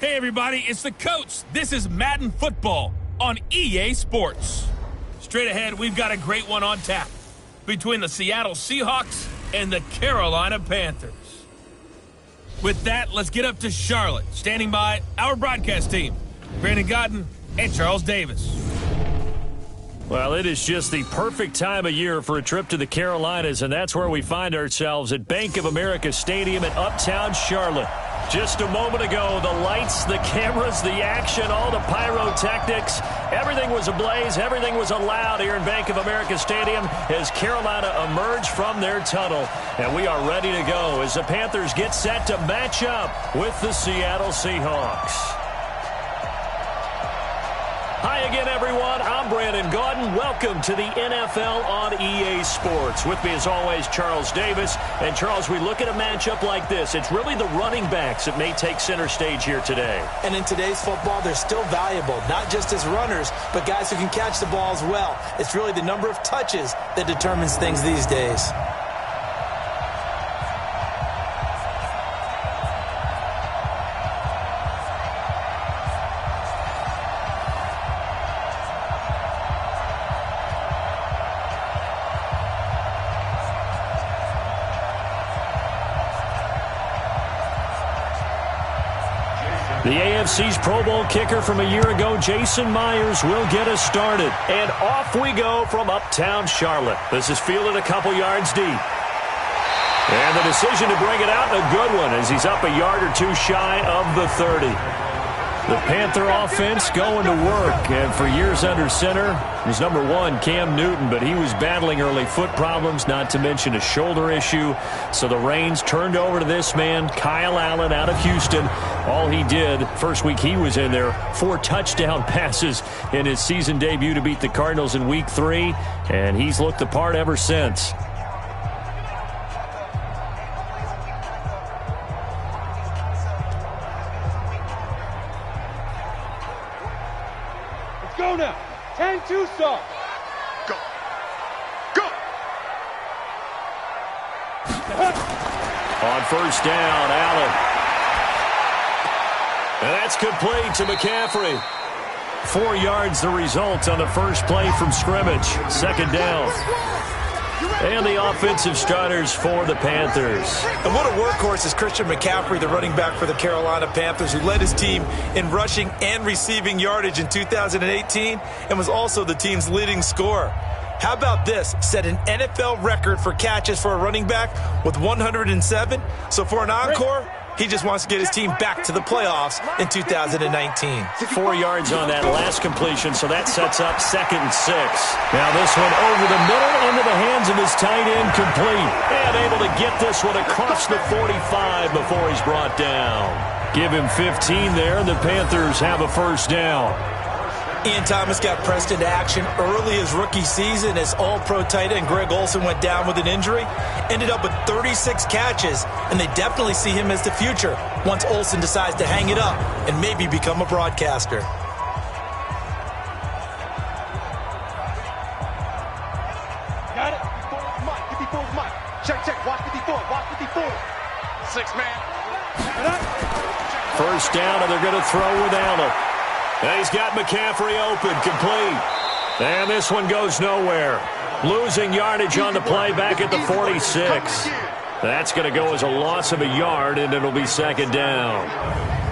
Hey everybody, it's the coach. This is Madden Football on EA Sports. Straight ahead, we've got a great one on tap between the Seattle Seahawks and the Carolina Panthers. With that, let's get up to Charlotte. Standing by, our broadcast team, Brandon Godden and Charles Davis. Well, it is just the perfect time of year for a trip to the Carolinas, and that's where we find ourselves at Bank of America Stadium in Uptown Charlotte. Just a moment ago, the lights, the cameras, the action, all the pyrotechnics, everything was ablaze, everything was allowed here in Bank of America Stadium as Carolina emerged from their tunnel. And we are ready to go as the Panthers get set to match up with the Seattle Seahawks. Hi again, everyone. I'm Brandon Godden. Welcome to the NFL on EA Sports. With me, as always, Charles Davis. And, Charles, we look at a matchup like this. It's really the running backs that may take center stage here today. And in today's football, they're still valuable, not just as runners, but guys who can catch the ball as well. It's really the number of touches that determines things these days. The AFC's Pro Bowl kicker from a year ago, Jason Myers, will get us started. And off we go from Uptown Charlotte. This is fielded a couple yards deep. And the decision to bring it out, a good one, as he's up a yard or two shy of the 30. The Panther offense going to work, and for years under center was number one, Cam Newton, but he was battling early foot problems, not to mention a shoulder issue. So the reins turned over to this man, Kyle Allen, out of Houston. All he did, first week he was in there, 4 touchdown passes in his season debut to beat the Cardinals in Week 3, and he's looked the part ever since. Go now. 10-2 start. Go. Go. On first down, Allen. And that's complete to McCaffrey. 4 yards the result on the first play from scrimmage. Second down. And the offensive starters for the Panthers. And what a workhorse is Christian McCaffrey, the running back for the Carolina Panthers, who led his team in rushing and receiving yardage in 2018 and was also the team's leading scorer. How about this? Set an NFL record for catches for a running back with 107. So for an encore, he just wants to get his team back to the playoffs in 2019. 4 yards on that last completion, so that sets up 2nd and 6. Now this one over the middle into the hands of his tight end, complete. And able to get this one across the 45 before he's brought down. Give him 15 there, and the Panthers have a first down. Ian Thomas got pressed into action early his rookie season as all-pro tight end Greg Olsen went down with an injury. Ended up with 36 catches, and they definitely see him as the future once Olsen decides to hang it up and maybe become a broadcaster. Got it. Get before his mic. Check, check. Watch 54. Watch 54. 6-man. First down, and they're going to throw with Allen. And he's got McCaffrey open, complete. And this one goes nowhere. Losing yardage on the play back at the 46. That's going to go as a loss of a yard, and it'll be second down.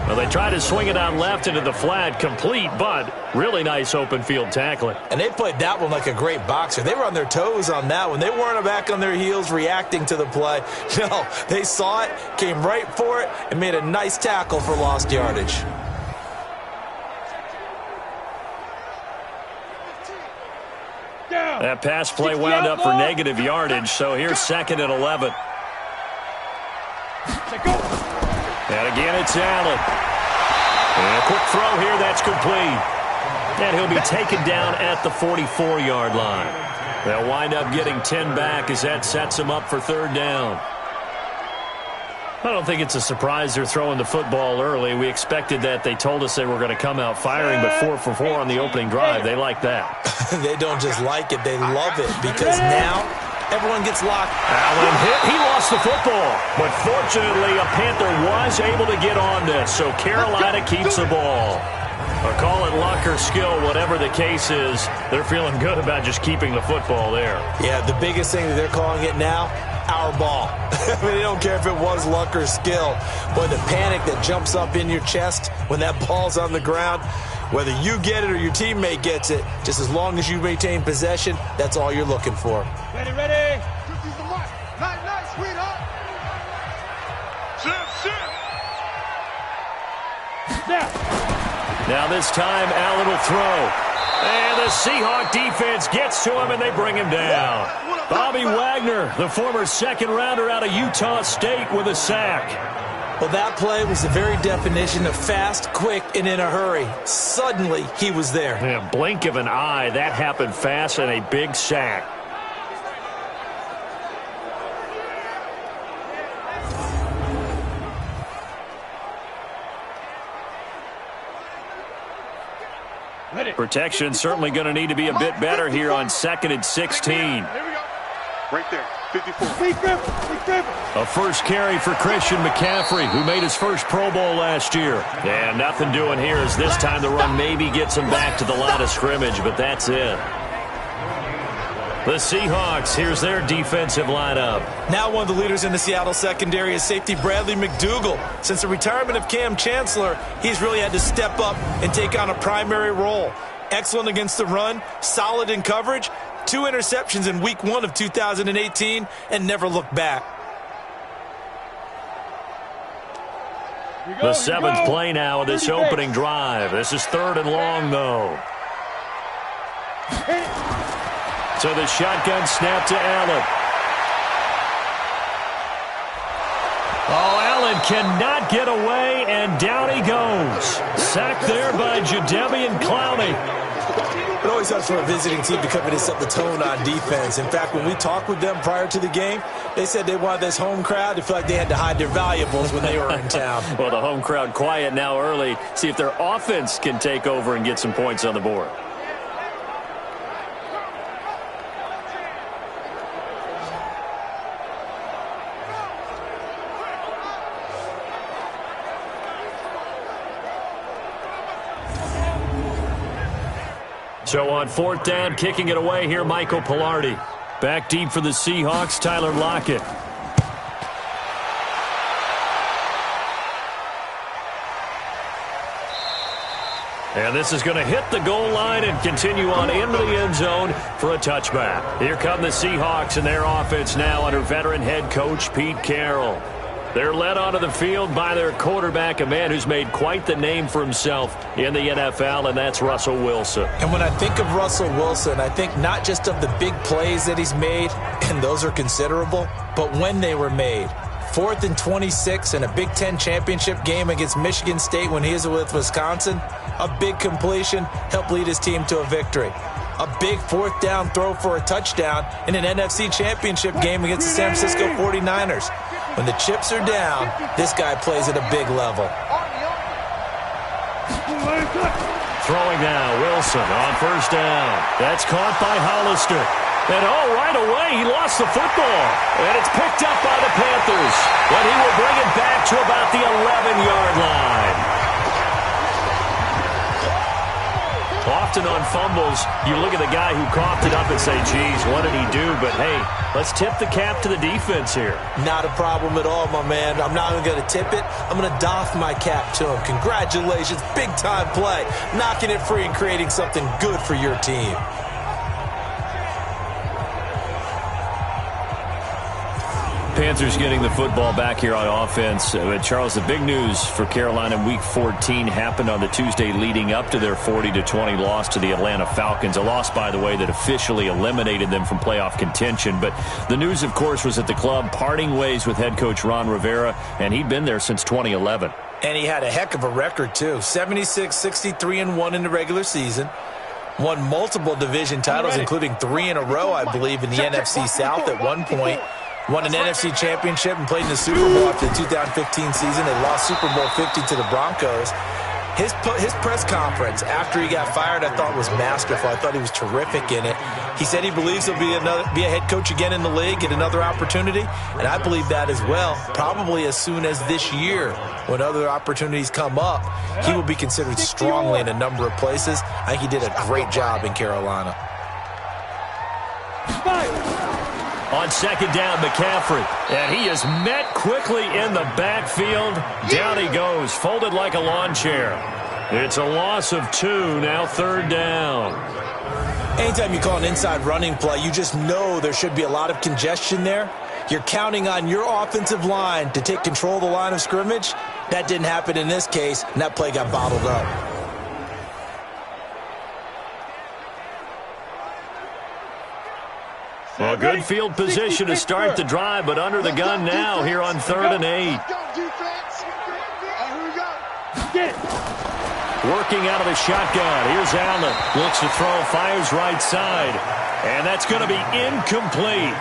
Well, they try to swing it out left into the flat, complete, but really nice open field tackling. And they played that one like a great boxer. They were on their toes on that one. They weren't back on their heels reacting to the play. No, they saw it, came right for it, and made a nice tackle for lost yardage. That pass play wound up for negative yardage, so here's 2nd and 11. And again, it's Allen. And a quick throw here, that's complete. And he'll be taken down at the 44-yard line. They'll wind up getting 10 back as that sets them up for third down. I don't think it's a surprise they're throwing the football early. We expected that. They told us they were going to come out firing, but 4 for 4 on the opening drive. They like that. They don't just like it. They love it because now everyone gets locked. Allen hit. He lost the football. But fortunately, a Panther was able to get on this, so Carolina keeps the ball. Or call it luck or skill, whatever the case is, they're feeling good about just keeping the football there. Yeah, the biggest thing that they're calling it now, our ball. I mean, they don't care if it was luck or skill. But the panic that jumps up in your chest when that ball's on the ground, whether you get it or your teammate gets it, just as long as you maintain possession, that's all you're looking for. Ready, ready. Night, night, sweetheart. Now this time, Allen will throw. And the Seahawk defense gets to him, and they bring him down. Bobby Wagner, the former second-rounder out of Utah State, with a sack. Well, that play was the very definition of fast, quick, and in a hurry. Suddenly, he was there. Yeah, blink of an eye, that happened fast, and a big sack. Protection certainly going to need to be a bit better here on 2nd and 16. Here we go. Right there, 54. A first carry for Christian McCaffrey, who made his first Pro Bowl last year. And nothing doing here as this time the run maybe gets him back to the line of scrimmage, but that's it. The Seahawks, here's their defensive lineup. Now one of the leaders in the Seattle secondary is safety Bradley McDougald. Since the retirement of Cam Chancellor, he's really had to step up and take on a primary role. Excellent against the run, solid in coverage, 2 interceptions in week 1 of 2018, and never looked back. The 7th play now of this opening drive. This is 3rd and long, though. So the shotgun snap to Allen. Oh, Allen cannot get away, and down he goes. Sacked there by Jadeveon Clowney. It always helps for a visiting team to come in and set the tone on defense. In fact, when we talked with them prior to the game, they said they wanted this home crowd to feel like they had to hide their valuables when they were in town. Well, the home crowd quiet now early. See if their offense can take over and get some points on the board. So on 4th down, kicking it away here, Michael Pilardi. Back deep for the Seahawks, Tyler Lockett. And this is going to hit the goal line and continue on into the end zone for a touchback. Here come the Seahawks and their offense now under veteran head coach Pete Carroll. They're led onto the field by their quarterback, a man who's made quite the name for himself in the NFL, and that's Russell Wilson. And when I think of Russell Wilson, I think not just of the big plays that he's made, and those are considerable, but when they were made. 4th and 26 in a Big Ten championship game against Michigan State when he was with Wisconsin. A big completion helped lead his team to a victory. A big 4th down throw for a touchdown in an NFC championship game against the San Francisco 49ers. When the chips are down, this guy plays at a big level. Throwing now, Wilson on 1st down. That's caught by Hollister. And right away, he lost the football. And it's picked up by the Panthers. But he will bring it back to about the 11-yard line. Often on fumbles, you look at the guy who coughed it up and say, geez, what did he do? But, hey, let's tip the cap to the defense here. Not a problem at all, my man. I'm not even going to tip it. I'm going to doff my cap to him. Congratulations. Big-time play. Knocking it free and creating something good for your team. Panthers getting the football back here on offense. Charles, the big news for Carolina in Week 14 happened on the Tuesday leading up to their 40-20 loss to the Atlanta Falcons. A loss, by the way, that officially eliminated them from playoff contention. But the news, of course, was at the club parting ways with head coach Ron Rivera, and he'd been there since 2011. And he had a heck of a record, too. 76-63-1 in the regular season. Won multiple division titles, including 3 in a row, I believe, in the NFC South at one point. Won an NFC championship and played in the Super Bowl after the 2015 season. They lost Super Bowl 50 to the Broncos. His press conference after he got fired, I thought was masterful. I thought he was terrific in it. He said he believes he'll be a head coach again in the league, get another opportunity, and I believe that as well. Probably as soon as this year, when other opportunities come up, he will be considered strongly in a number of places. I think he did a great job in Carolina. On second down, McCaffrey. And he is met quickly in the backfield. Down he goes, folded like a lawn chair. It's a loss of 2, now third down. Anytime you call an inside running play, you just know there should be a lot of congestion there. You're counting on your offensive line to take control of the line of scrimmage. That didn't happen in this case, and that play got bottled up. Well, good field position to start the drive, but under the gun now here on 3rd and 8. Working out of the shotgun. Here's Allen. Looks to throw, fires right side. And that's going to be incomplete.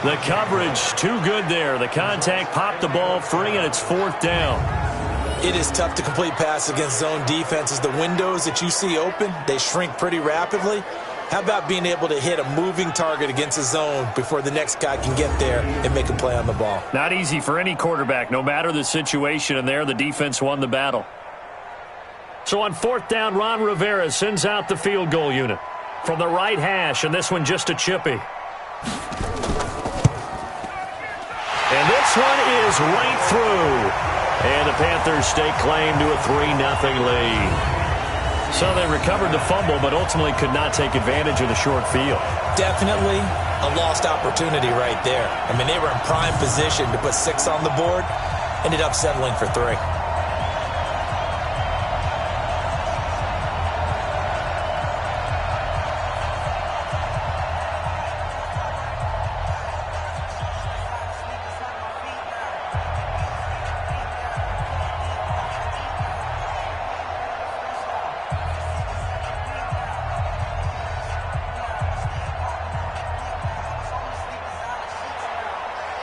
The coverage too good there. The contact popped the ball free, and it's 4th down. It is tough to complete passes against zone defenses. The windows that you see open, they shrink pretty rapidly. How about being able to hit a moving target against a zone before the next guy can get there and make a play on the ball? Not easy for any quarterback, no matter the situation, and there the defense won the battle. So on 4th down, Ron Rivera sends out the field goal unit from the right hash, and this one just a chippy. And this one is right through. And the Panthers stake claim to a 3-0 lead. So they recovered the fumble, but ultimately could not take advantage of the short field. Definitely a lost opportunity right there. I mean, they were in prime position to put 6 on the board, ended up settling for 3.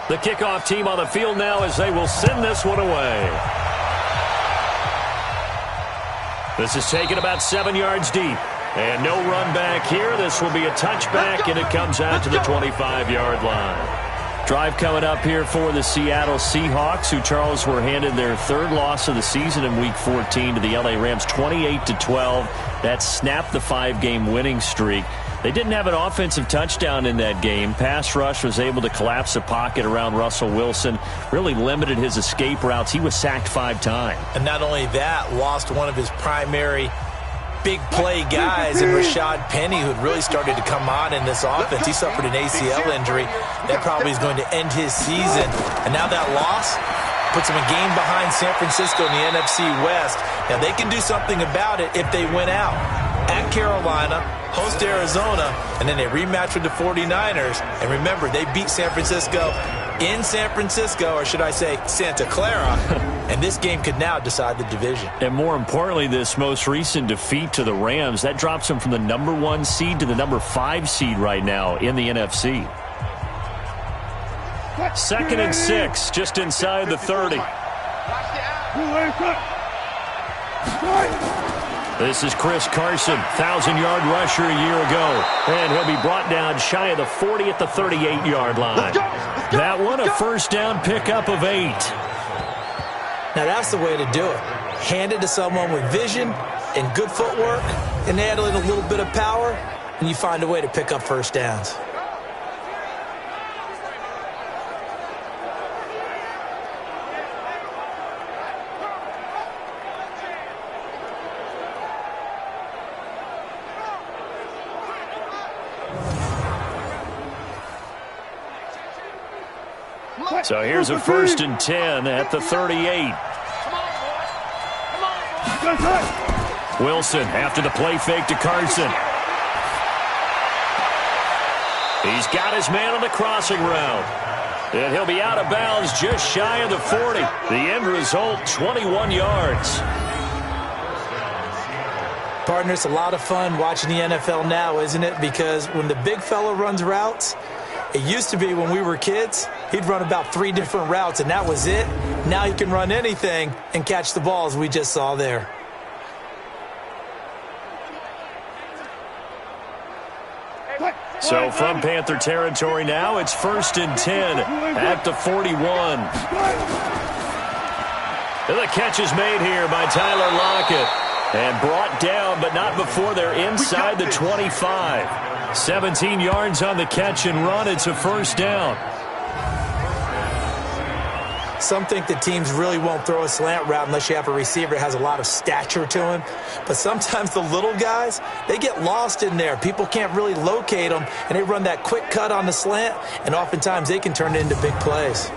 The kickoff team on the field now as they will send this one away. This is taken about 7 yards deep. And no run back here. This will be a touchback, and it comes out to the 25-yard line. Drive coming up here for the Seattle Seahawks, who, Charles, were handed their 3rd loss of the season in Week 14 to the LA Rams, 28-12. That snapped the 5-game winning streak. They didn't have an offensive touchdown in that game. Pass rush was able to collapse the pocket around Russell Wilson, really limited his escape routes. He was sacked 5 times. And not only that, lost one of his primary big play guys in Rashad Penny, who had really started to come on in this offense. He suffered an ACL injury. That probably is going to end his season. And now that loss puts him a game behind San Francisco in the NFC West. Now, they can do something about it if they win out. At Carolina, host Arizona, and then they rematch with the 49ers. And remember, they beat San Francisco in San Francisco, or should I say Santa Clara, and this game could now decide the division. And more importantly, this most recent defeat to the Rams, that drops them from the #1 seed to the #5 seed right now in the NFC. 2nd and 6, just inside the 30. This is Chris Carson, 1,000-yard rusher a year ago. And he'll be brought down shy of the 40 at the 38-yard line. That one, a 1st down pickup of 8. Now, that's the way to do it. Hand it to someone with vision and good footwork, and add in a little bit of power, and you find a way to pick up 1st downs. So here's a 1st and 10 at the 38. Wilson after the play fake to Carson. He's got his man on the crossing route. And he'll be out of bounds just shy of the 40. The end result, 21 yards. Partner, it's a lot of fun watching the NFL now, isn't it? Because when the big fella runs routes, it used to be when we were kids, he'd run about 3 different routes, and that was it. Now he can run anything and catch the balls we just saw there. So from Panther territory now, it's 1st and 10 at the 41. And the catch is made here by Tyler Lockett. And brought down, but not before they're inside the 25. 17 yards on the catch and run. It's a 1st down. Some think the teams really won't throw a slant route unless you have a receiver that has a lot of stature to him. But sometimes the little guys, they get lost in there. People can't really locate them, and they run that quick cut on the slant, and oftentimes they can turn it into big plays.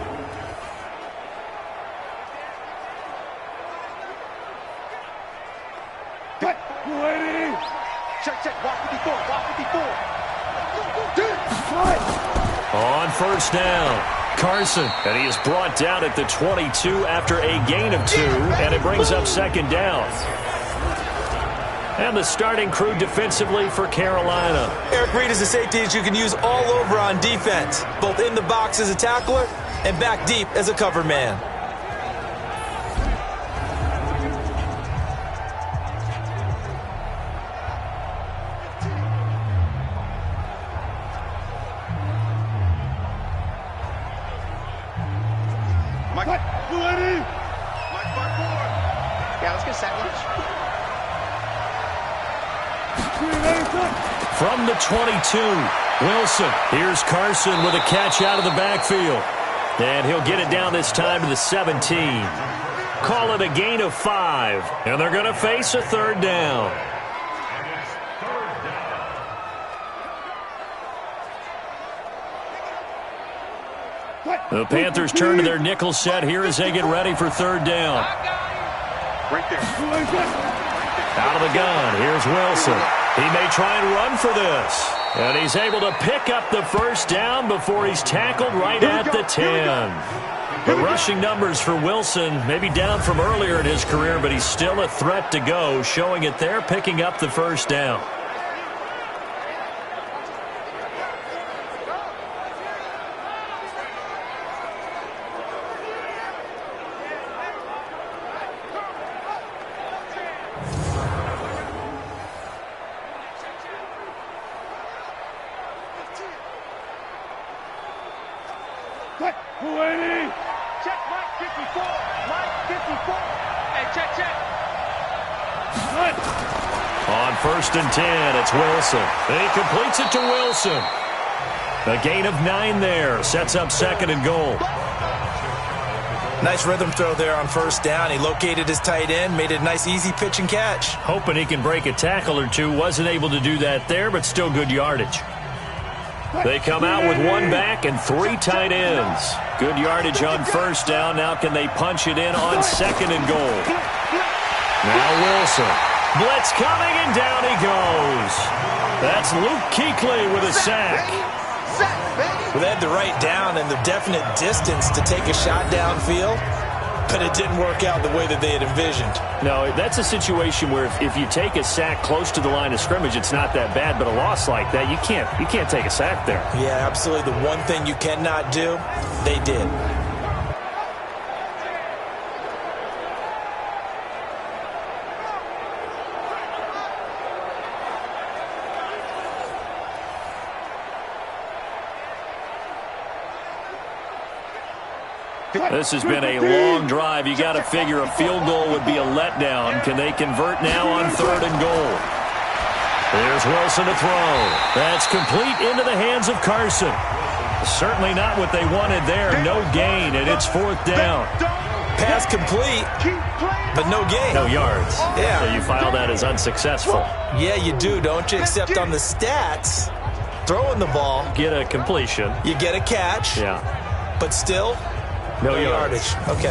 On 1st down, Carson, and he is brought down at the 22 after a gain of 2, and it brings up 2nd down. And the starting crew defensively for Carolina. Eric Reed is a safety that you can use all over on defense, both in the box as a tackler and back deep as a cover man. From the 22, Wilson. Here's Carson with a catch out of the backfield. And he'll get it down this time to the 17. Call it a gain of 5. And they're going to face a 3rd down. The Panthers turn to their nickel set here as they get ready for 3rd down. Right there. Out of the gun, here's Wilson. He may try and run for this. And he's able to pick up the 1st down before he's tackled right at the 10. The rushing numbers for Wilson maybe down from earlier in his career, but he's still a threat to go, showing it there, picking up the 1st down. Check, Mike 54. Mike 54. And check. On 1st and 10, it's Wilson. And he completes it to Wilson. A gain of 9 there. Sets up 2nd and goal. Nice rhythm throw there on 1st down. He located his tight end, made it a nice easy pitch and catch. Hoping he can break a tackle or two. Wasn't able to do that there, but still good yardage. They come out with 1 back and 3 tight ends. Good yardage on 1st down. Now can they punch it in on 2nd and goal? Now Wilson. Blitz coming, and down he goes. That's Luke Kuechly with a sack. Well, they had the right down and the definite distance to take a shot downfield, but it didn't work out the way that they had envisioned. No, that's a situation where if you take a sack close to the line of scrimmage, it's not that bad, but a loss like that, you can't take a sack there. Yeah, absolutely. The one thing you cannot do, they did. This has been a long drive. You got to figure a field goal would be a letdown. Can they convert now on 3rd and goal? There's Wilson to throw. That's complete into the hands of Carson. Certainly not what they wanted there. No gain, and it's 4th down. Pass complete, but no gain. No yards. Yeah. So you file that as unsuccessful. Yeah, you do, don't you? Except on the stats, throwing the ball. Get a completion. You get a catch. Yeah. But still, no yardage. Okay.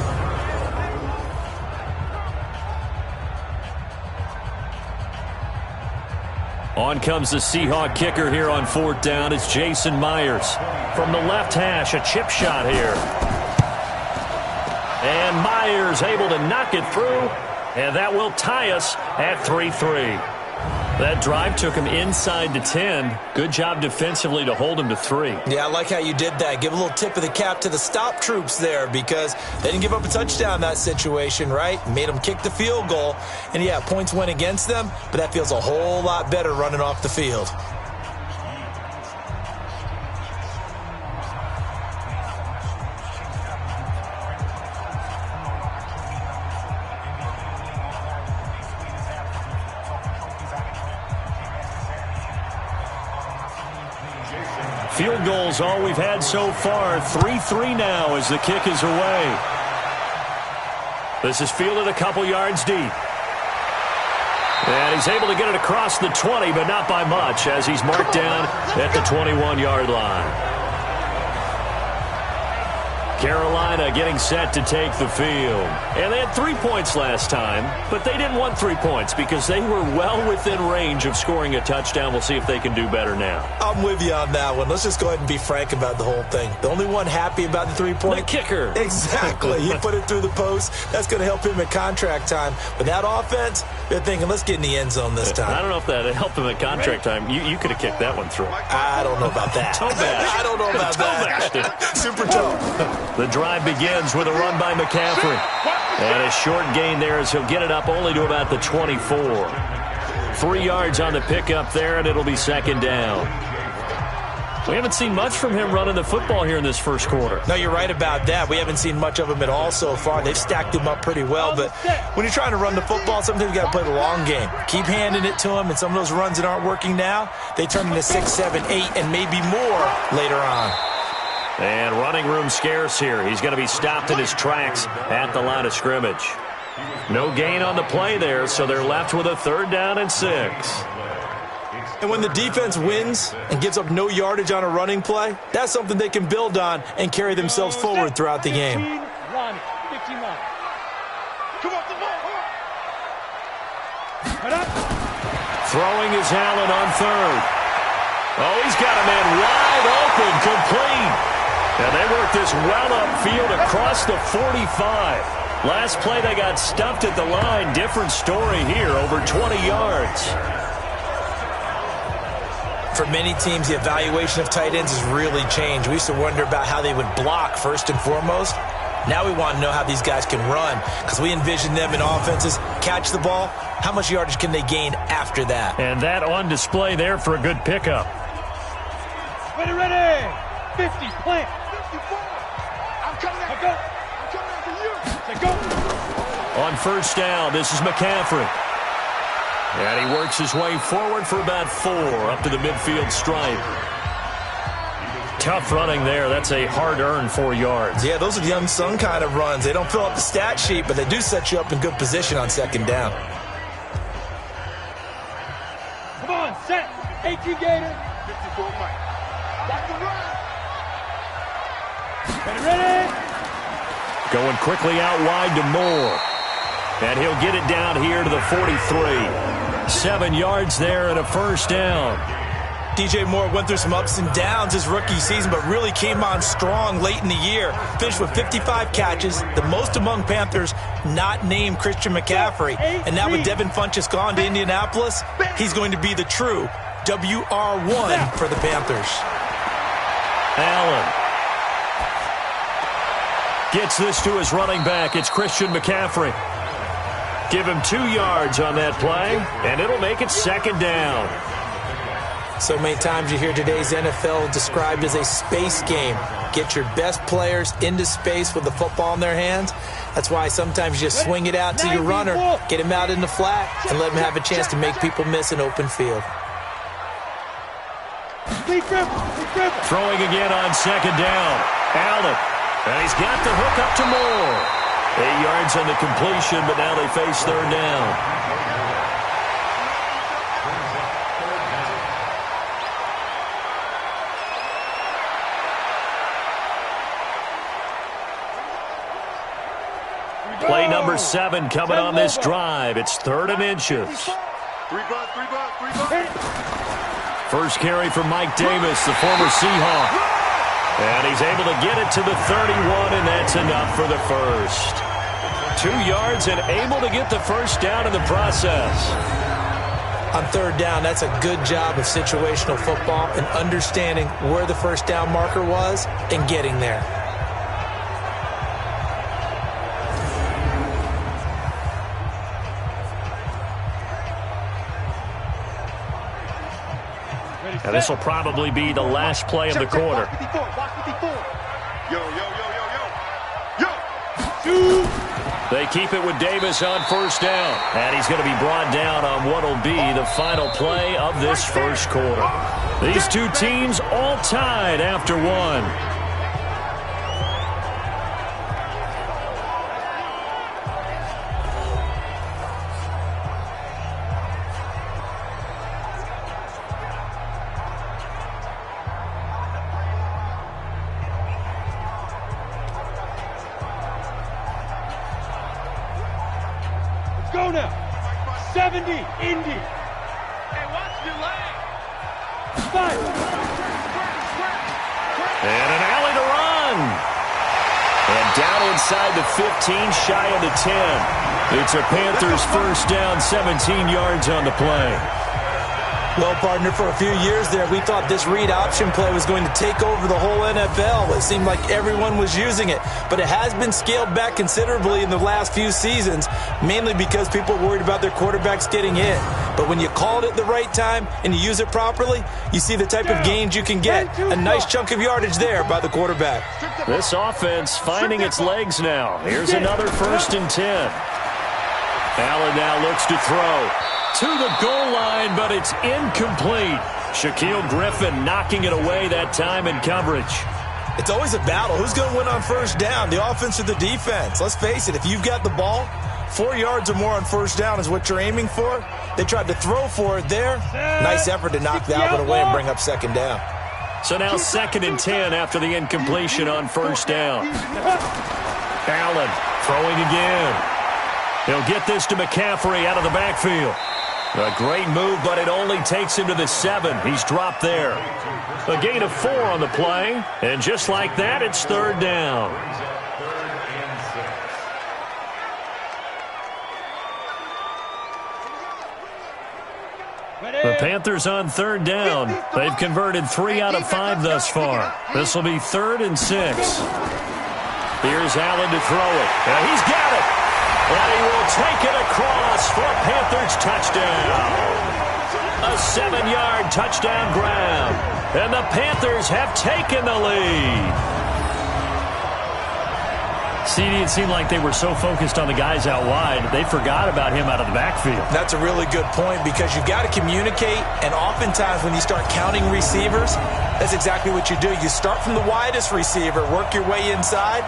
On comes the Seahawk kicker here on 4th down. It's Jason Myers. From the left hash, a chip shot here. And Myers able to knock it through. And that will tie us at 3-3. That drive took him inside the 10. Good job defensively to hold him to 3. Yeah, I like how you did that. Give a little tip of the cap to the stop troops there because they didn't give up a touchdown in that situation, right? Made them kick the field goal. And, yeah, points went against them, but that feels a whole lot better running off the field. Field goals all we've had so far. 3-3 now as the kick is away. This is fielded a couple yards deep. And he's able to get it across the 20, but not by much, as he's marked down at the 21-yard line. Carolina getting set to take the field. And they had 3 points last time, but they didn't want 3 points because they were well within range of scoring a touchdown. We'll see if they can do better now. I'm with you on that one. Let's just go ahead and be frank about the whole thing. The only one happy about the 3-point? The kicker. Exactly. He put it through the post. That's going to help him at contract time. But that offense, they're thinking, let's get in the end zone this time. I don't know if that helped him at contract time. You could have kicked that one through. I don't know about that. Toe bash. I don't know about that. Super toe. The drive begins with a run by McCaffrey. And a short gain there as he'll get it up only to about the 24. 3 yards on the pickup there, and it'll be second down. We haven't seen much from him running the football here in this first quarter. No, you're right about that. We haven't seen much of him at all so far. They've stacked him up pretty well, but when you're trying to run the football, sometimes you got to play the long game. Keep handing it to him, and some of those runs that aren't working now, they turn into 6, 7, 8, and maybe more later on. And running room scarce here. He's going to be stopped in his tracks at the line of scrimmage. No gain on the play there, so they're left with a 3rd down and 6. And when the defense wins and gives up no yardage on a running play, that's something they can build on and carry themselves forward throughout the game. 15 line. Come on, Throwing is Allen on 3rd. Oh, he's got a man wide open, complete. And they work this well upfield across the 45. Last play, they got stuffed at the line. Different story here, over 20 yards. For many teams, the evaluation of tight ends has really changed. We used to wonder about how they would block first and foremost. Now we want to know how these guys can run because we envision them in offenses catch the ball. How much yardage can they gain after that? And that on display there for a good pickup. Ready. 50, plant. 54. I'm coming after you. Say go. On first down, this is McCaffrey. And he works his way forward for about 4 up to the midfield stripe. Tough running there. That's a hard-earned 4 yards. Yeah, those are the unsung kind of runs. They don't fill up the stat sheet, but they do set you up in good position on second down. Come on, set. 18 Gator. 54 Mike. Watch the run. Ready. Going quickly out wide to Moore. And he'll get it down here to the 43. 7 yards there and a first down. DJ Moore went through some ups and downs his rookie season, but really came on strong late in the year. Finished with 55 catches, the most among Panthers not named Christian McCaffrey. And now with Devin Funchess gone to Indianapolis, he's going to be the true WR1 for the Panthers. Allen gets this to his running back. It's Christian McCaffrey. Give him 2 yards on that play, and it'll make it second down. So many times you hear today's NFL described as a space game. Get your best players into space with the football in their hands. That's why sometimes you just swing it out to your runner, get him out in the flat, and let him have a chance to make people miss an open field. Throwing again on second down. Allen. And he's got the hook up to Moore. 8 yards on the completion, but now they face 3rd down. Play number 7 coming on this drive. It's 3rd and inches. 3 bucks. First carry for Mike Davis, the former Seahawk. And he's able to get it to the 31, and that's enough for the first. 2 yards and able to get the first down in the process. On 3rd down, that's a good job of situational football and understanding where the first down marker was and getting there. And this will probably be the last play of the quarter. Yo. They keep it with Davis on first down. And he's going to be brought down on what will be the final play of this first quarter. These two teams all tied after one. Go now. 70, Indy. Hey, watch your leg. 5. And an alley to run. And down inside the 15, shy of the 10. It's a Panthers first down, 17 yards on the play. Well, partner, for a few years there, we thought this read option play was going to take over the whole NFL. It seemed like everyone was using it. But it has been scaled back considerably in the last few seasons, mainly because people are worried about their quarterbacks getting hit. But when you call it at the right time and you use it properly, you see the type of gains you can get. A nice chunk of yardage there by the quarterback. This offense finding its legs now. Here's another 1st and 10. Allen now looks to throw. To the goal line, but it's incomplete. Shaquille Griffin knocking it away that time in coverage. It's always a battle. Who's going to win on first down, the offense or the defense? Let's face it, if you've got the ball, 4 yards or more on first down is what you're aiming for. They tried to throw for it there. Nice effort to knock that one away and bring up second down. So now 2nd and 10 after the incompletion on first down. Allen throwing again. He'll get this to McCaffrey out of the backfield. A great move, but it only takes him to the 7. He's dropped there. A gain of 4 on the play, and just like that, it's 3rd down. The Panthers on 3rd down. They've converted 3 out of 5 thus far. This will be 3rd and 6. Here's Allen to throw it. And he's got it. And he will take it across for a Panthers touchdown. A 7-yard touchdown grab. And the Panthers have taken the lead. CD, it seemed like they were so focused on the guys out wide, they forgot about him out of the backfield. That's a really good point because you've got to communicate, and oftentimes when you start counting receivers, that's exactly what you do. You start from the widest receiver, work your way inside.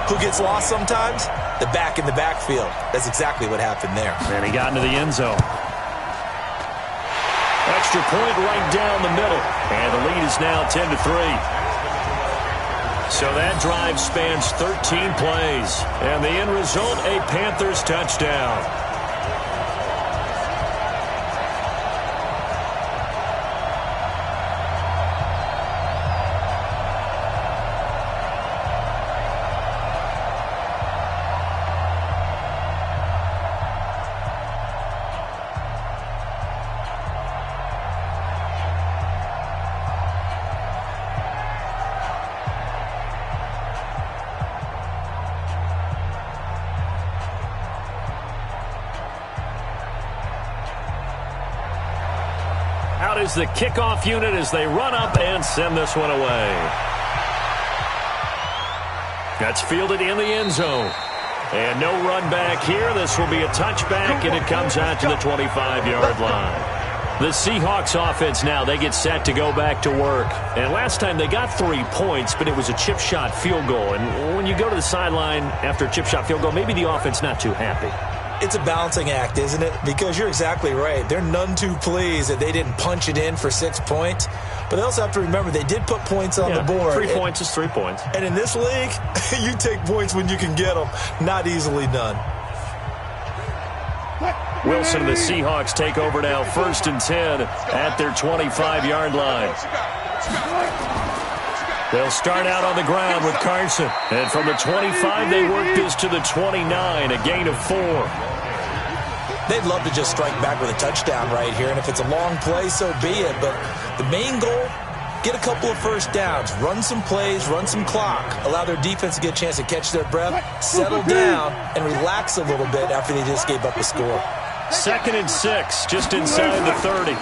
Who gets lost sometimes? The back in the backfield. That's exactly what happened there. And he got into the end zone. Extra point right down the middle. And the lead is now 10-3. So that drive spans 13 plays. And the end result, a Panthers touchdown. Out is the kickoff unit as they run up and send this one away. That's fielded in the end zone. And no run back here. This will be a touchback, and it comes out to the 25-yard line. The Seahawks offense now, they get set to go back to work. And last time they got 3 points, but it was a chip shot field goal. And when you go to the sideline after a chip shot field goal, maybe the offense not too happy. It's a balancing act, isn't it? Because you're exactly right. They're none too pleased that they didn't punch it in for 6 points. But they also have to remember they did put points on the board. 3 points is 3 points. And in this league, you take points when you can get them. Not easily done. Wilson and the Seahawks take over now, 1st and 10 at their 25-yard line. They'll start out on the ground with Carson. And from the 25, they work this to the 29, a gain of 4. They'd love to just strike back with a touchdown right here. And if it's a long play, so be it. But the main goal, get a couple of first downs, run some plays, run some clock, allow their defense to get a chance to catch their breath, settle down, and relax a little bit after they just gave up a score. 2nd and 6, just inside the 30.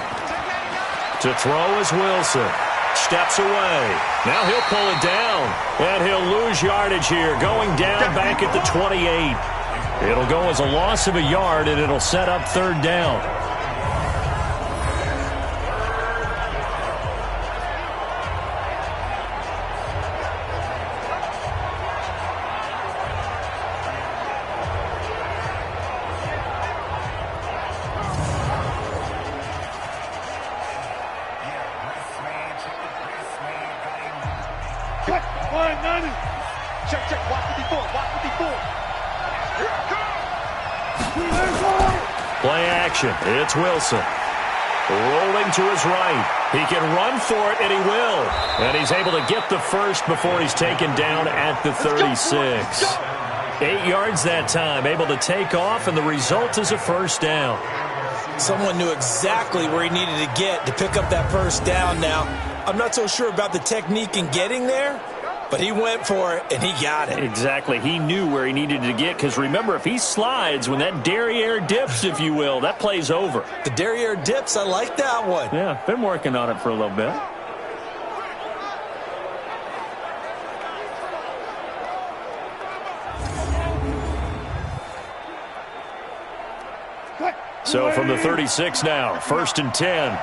To throw is Wilson. Steps away. Now he'll pull it down. And he'll lose yardage here. Going down back at the 28. It'll go as a loss of a yard, and it'll set up third down. Check, watch 54, watch 54. Here it comes. Play action. It's Wilson. Rolling to his right. He can run for it, and he will. And he's able to get the first before he's taken down at the 36. 8 yards that time, able to take off, and the result is a first down. Someone knew exactly where he needed to get to pick up that first down now. I'm not so sure about the technique in getting there, but he went for it, and he got it. Exactly. He knew where he needed to get, because remember, if he slides, when that derriere dips, if you will, that play's over. The derriere dips, I like that one. Yeah, been working on it for a little bit. So from the 36 now, 1st and 10.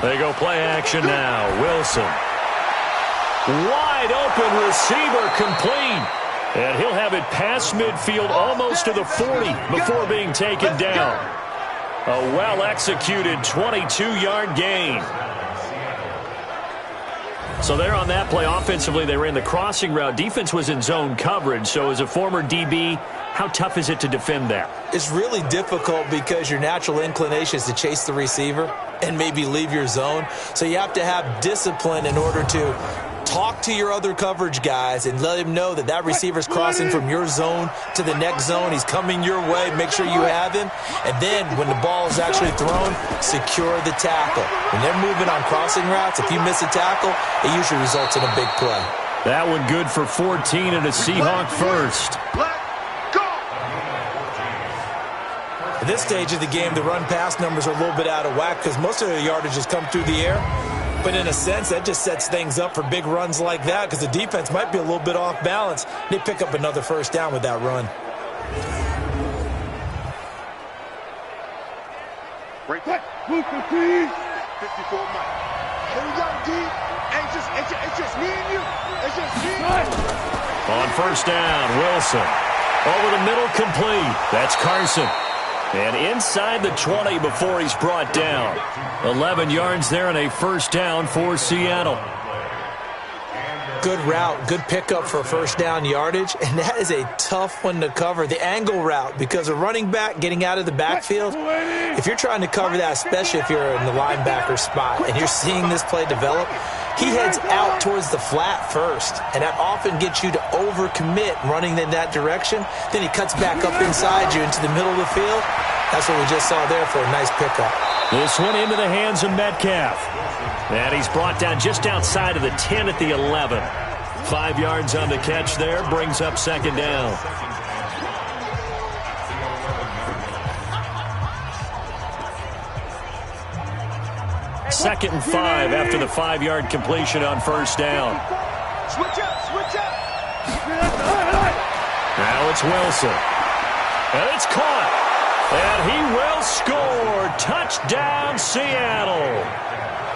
They go play action now. Wilson. Wide open receiver complete. And he'll have it past midfield almost to the 40 before being taken down. A well-executed 22-yard gain. So there on that play, offensively, they ran the crossing route. Defense was in zone coverage. So as a former DB, how tough is it to defend that? It's really difficult because your natural inclination is to chase the receiver and maybe leave your zone. So you have to have discipline in order to talk to your other coverage guys and let him know that that receiver's crossing from your zone to the next zone. He's coming your way. Make sure you have him. And then when the ball is actually thrown, secure the tackle. When they're moving on crossing routes, if you miss a tackle, it usually results in a big play. That one good for 14 and a Seahawk first. At this stage of the game, the run-pass numbers are a little bit out of whack because most of the yardage has come through the air. But in a sense, that just sets things up for big runs like that because the defense might be a little bit off balance. They pick up another first down with that run. Right back. Move the D. 54 Mike. Here we go, D. It's just me and you. It's just me and you. On first down, Wilson. Over the middle, complete. That's Carson. And inside the 20 before he's brought down. 11 yards there and a first down for Seattle. Good route, good pickup for first down yardage, and that is a tough one to cover. The angle route, because a running back getting out of the backfield, if you're trying to cover that, especially if you're in the linebacker spot and you're seeing this play develop, he heads out towards the flat first, and that often gets you to overcommit running in that direction. Then he cuts back up inside you into the middle of the field. That's what we just saw there for a nice pickup. This one into the hands of Metcalf. And he's brought down just outside of the 10 at the 11. 5 yards on the catch there, brings up second down. Second and 5 after the 5-yard completion on first down. Switch up. Now it's Wilson. And it's caught. And he will score. Touchdown, Seattle.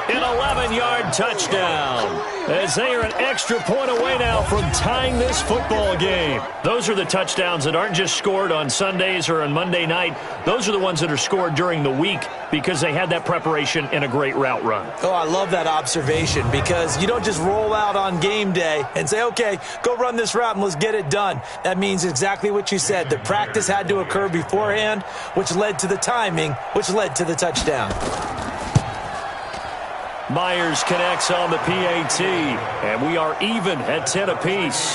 An 11-yard touchdown. As they are an extra point away now from tying this football game. Those are the touchdowns that aren't just scored on Sundays or on Monday night. Those are the ones that are scored during the week because they had that preparation and a great route run. Oh, I love that observation because you don't just roll out on game day and say, okay, go run this route and let's get it done. That means exactly what you said. The practice had to occur beforehand, which led to the timing, which led to the touchdown. Myers connects on the PAT, and we are even at 10 apiece.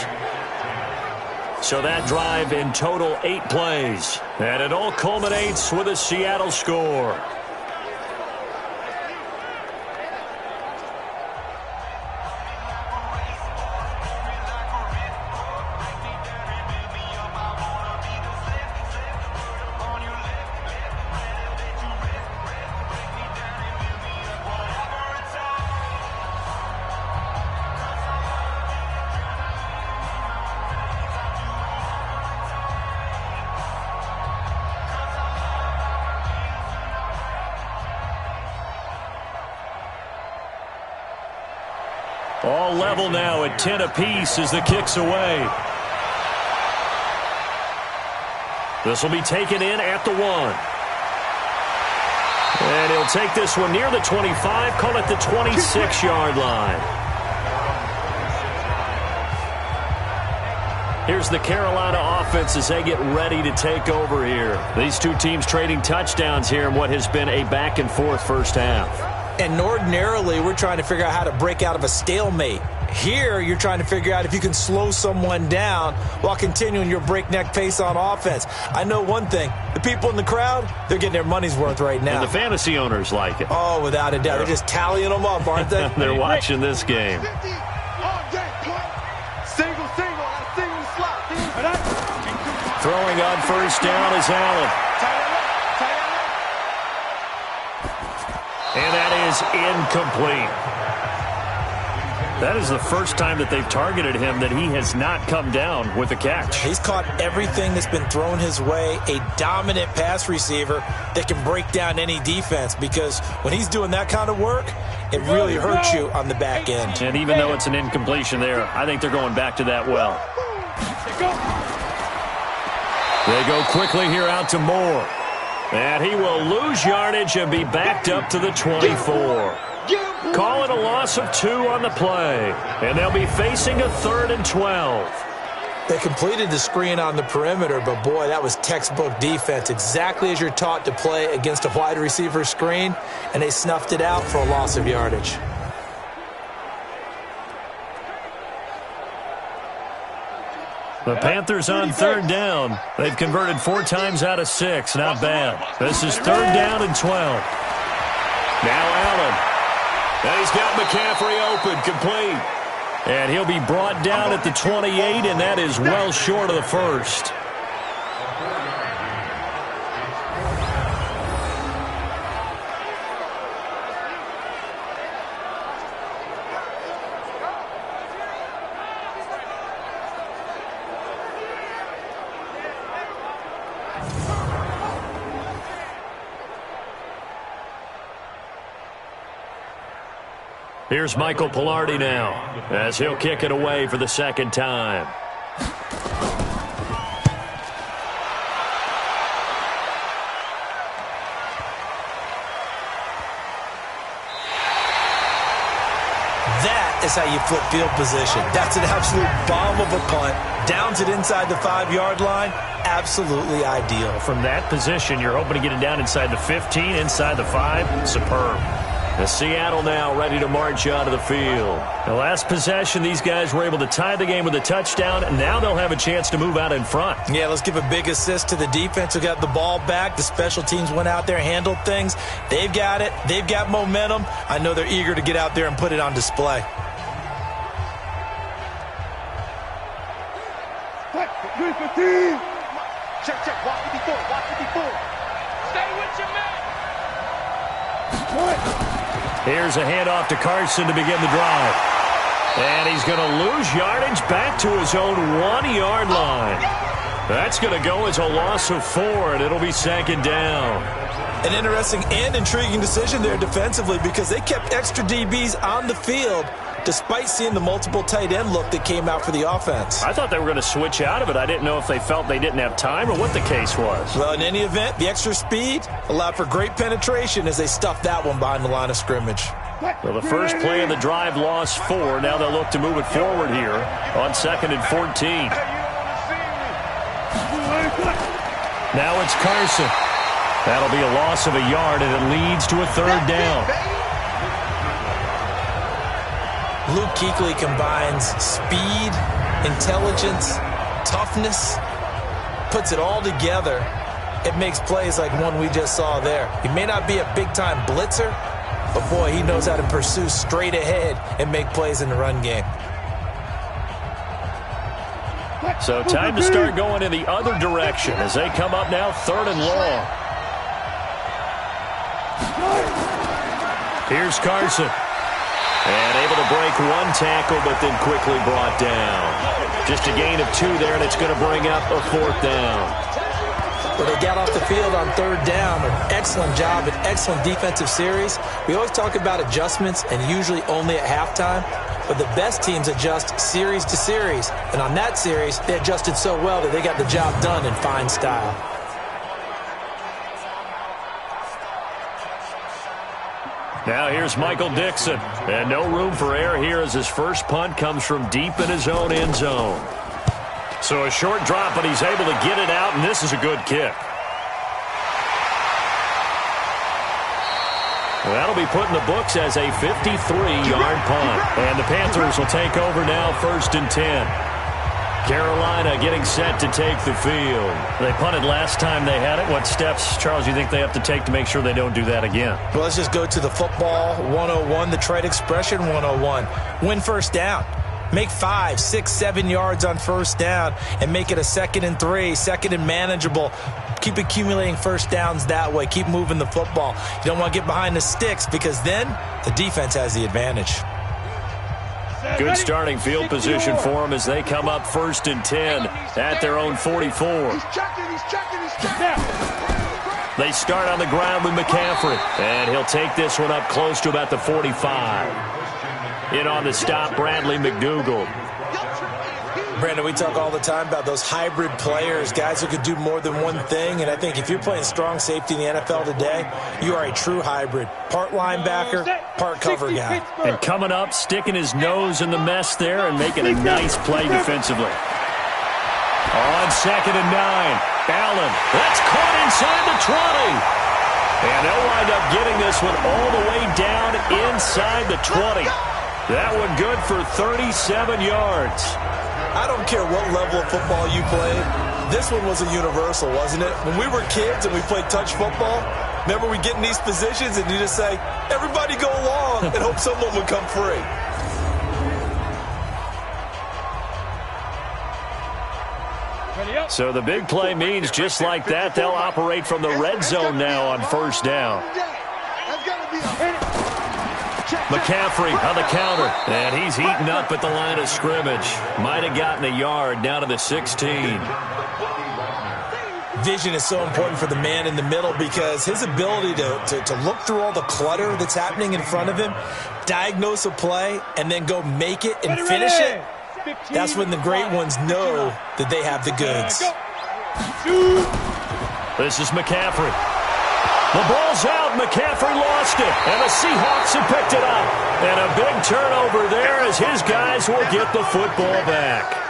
So that drive in total 8 plays, and it all culminates with a Seattle score. All level now at 10 apiece as the kick's away. This will be taken in at the 1. And he'll take this one near the 25, call it the 26-yard line. Here's the Carolina offense as they get ready to take over here. These two teams trading touchdowns here in what has been a back-and-forth first half. And ordinarily, we're trying to figure out how to break out of a stalemate. Here, you're trying to figure out if you can slow someone down while continuing your breakneck pace on offense. I know one thing. The people in the crowd, they're getting their money's worth right now. And the fantasy owners like it. Oh, without a doubt. They're just tallying them up, aren't they? They're watching this game. Throwing on first down is Allen. And that is incomplete. That is the first time that they've targeted him that he has not come down with a catch. He's caught everything that's been thrown his way, a dominant pass receiver that can break down any defense, because when he's doing that kind of work, it really hurts you on the back end. And even though it's an incompletion there, I think they're going back to that well. They go quickly here out to Moore. And he will lose yardage and be backed up to the 24. Call it a loss of 2 on the play. And they'll be facing a 3rd and 12. They completed the screen on the perimeter, but boy, that was textbook defense. Exactly as you're taught to play against a wide receiver screen, and they snuffed it out for a loss of yardage. The Panthers on 3rd down. They've converted 4 times out of 6. Not bad. This is 3rd down and 12. Now Allen. And he's got McCaffrey open, complete. And he'll be brought down at the 28, and that is well short of the first. Here's Michael Pilardi now as he'll kick it away for the 2nd time. That is how you flip field position. That's an absolute bomb of a punt. Downs it inside the 5-yard line. Absolutely ideal. From that position, you're hoping to get it down inside the 15, inside the 5. Superb. The Seattle now ready to march out of the field. The last possession, these guys were able to tie the game with a touchdown, and now they'll have a chance to move out in front. Yeah, let's give a big assist to the defense who got the ball back. The special teams went out there, handled things. They've got it. They've got momentum. I know they're eager to get out there and put it on display. Check, check. Watch 54. Watch 54. Stay with your man. Here's a handoff to Carson to begin the drive. And he's going to lose yardage back to his own 1-yard line. That's going to go as a loss of 4, and it'll be 2nd down. An interesting and intriguing decision there defensively, because they kept extra DBs on the field despite seeing the multiple tight end look that came out for the offense. I thought they were going to switch out of it. I didn't know if they felt they didn't have time or what the case was. Well, in any event, the extra speed allowed for great penetration as they stuffed that one behind the line of scrimmage. Well, the first play of the drive lost 4. Now they'll look to move it forward here on 2nd and 14. Now it's Carson. That'll be a loss of a yard, and it leads to a 3rd down. Luke Kuechly combines speed, intelligence, toughness, puts it all together. It makes plays like one we just saw there. He may not be a big-time blitzer, but boy, he knows how to pursue straight ahead and make plays in the run game. So time to start going in the other direction as they come up now 3rd and long. Here's Carson. And able to break 1 tackle, but then quickly brought down. Just a gain of 2 there, and it's going to bring up a 4th down. Well, they got off the field on third down. An excellent job, an excellent defensive series. We always talk about adjustments, and usually only at halftime. But the best teams adjust series to series. And on that series, they adjusted so well that they got the job done in fine style. Now here's Michael Dixon. And no room for error here as his first punt comes from deep in his own end zone. So a short drop, but he's able to get it out, and this is a good kick. Well, that'll be put in the books as a 53-yard punt. And the Panthers will take over now, 1st and 10. Carolina getting set to take the field. They punted last time they had it. What steps, Charles, do you think they have to take to make sure they don't do that again? Well, let's just go to the football 101, the trade expression 101. Win first down. Make 5, 6, 7 yards on first down and make it a 2nd and 3, 2nd and manageable. Keep accumulating first downs that way. Keep moving the football. You don't want to get behind the sticks because then the defense has the advantage. Good starting field position for them as they come up 1st and 10 at their own 44. He's checking. They start on the ground with McCaffrey, and he'll take this one up close to about the 45. In on the stop, Bradley McDougald. Brandon, we talk all the time about those hybrid players, guys who could do more than one thing. And I think if you're playing strong safety in the NFL today, you are a true hybrid. Part linebacker, part cover guy. And coming up, sticking his nose in the mess there and making a nice play defensively. On 2nd and 9, Allen. That's caught inside the 20. And they'll wind up getting this one all the way down inside the 20. That one good for 37 yards. I don't care what level of football you played. This one was a universal, wasn't it? When we were kids and we played touch football, remember we get in these positions and you just say, everybody go along and hope someone would come free. So the big play means just like that, they'll operate from the red zone now on first down. McCaffrey on the counter, and he's heating up at the line of scrimmage. Might have gotten a yard down to the 16. Vision is so important for the man in the middle because his ability to look through all the clutter that's happening in front of him, diagnose a play, and then go make it and finish it, that's when the great ones know that they have the goods. This is McCaffrey. The ball's out. McCaffrey lost it. And the Seahawks have picked it up. And a big turnover there as his guys will get the football back.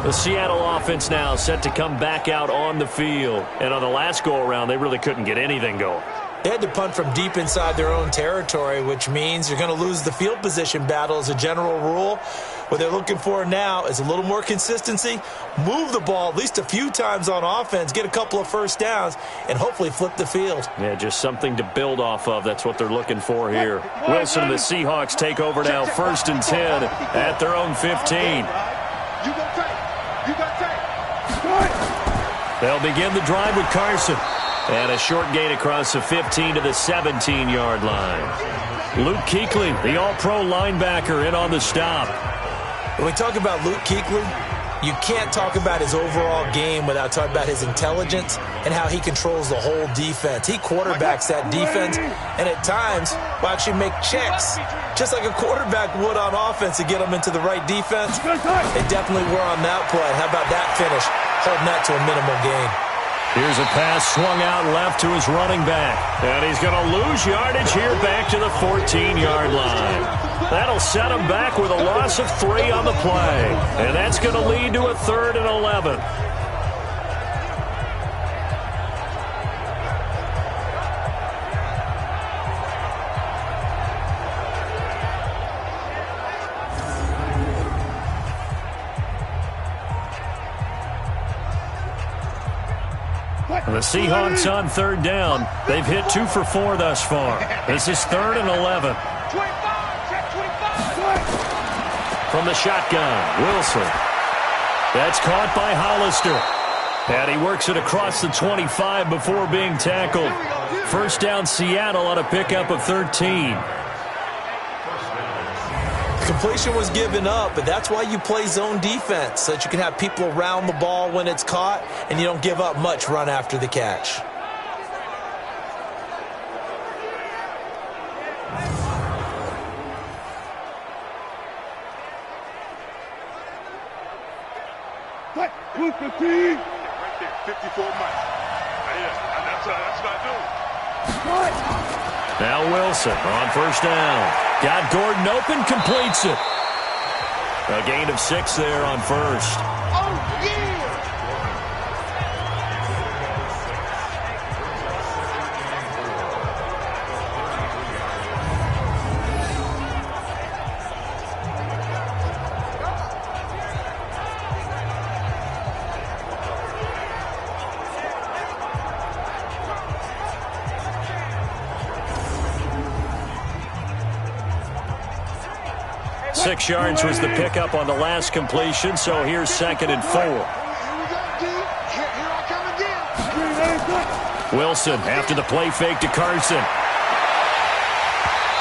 The Seattle offense now set to come back out on the field. And on the last go-around, they really couldn't get anything going. They had to punt from deep inside their own territory, which means you're going to lose the field position battle as a general rule. What they're looking for now is a little more consistency, move the ball at least a few times on offense, get a couple of first downs, and hopefully flip the field. Yeah, just something to build off of. That's what they're looking for here. Wilson and the Seahawks take over now 1st and 10 at their own 15. They'll begin the drive with Carson. And a short gain across the 15 to the 17-yard line. Luke Kuechly, the all-pro linebacker, in on the stop. When we talk about Luke Kuechly, you can't talk about his overall game without talking about his intelligence and how he controls the whole defense. He quarterbacks that defense and at times will actually make checks, just like a quarterback would on offense to get them into the right defense. They definitely were on that play. How about that finish? Holding that to a minimal gain. Here's a pass swung out left to his running back. And he's going to lose yardage here back to the 14-yard line. That'll set him back with a loss of 3 on the play. And that's going to lead to a 3rd and 11. The Seahawks on 3rd down. They've hit 2 for 4 thus far. This is 3rd and 11. From the shotgun, Wilson. That's caught by Hollister. And he works it across the 25 before being tackled. First down, Seattle on a pickup of 13. Completion was given up, but that's why you play zone defense, so that you can have people around the ball when it's caught, and you don't give up much run after the catch. What? Who's the team? Right there, 54 Mike. That's not new. What? Now Wilson on first down. Got Gordon open, completes it. A gain of 6 there on first. Oh, yeah! 6 yards was the pickup on the last completion, so here's 2nd and 4. Wilson after the play fake to Carson.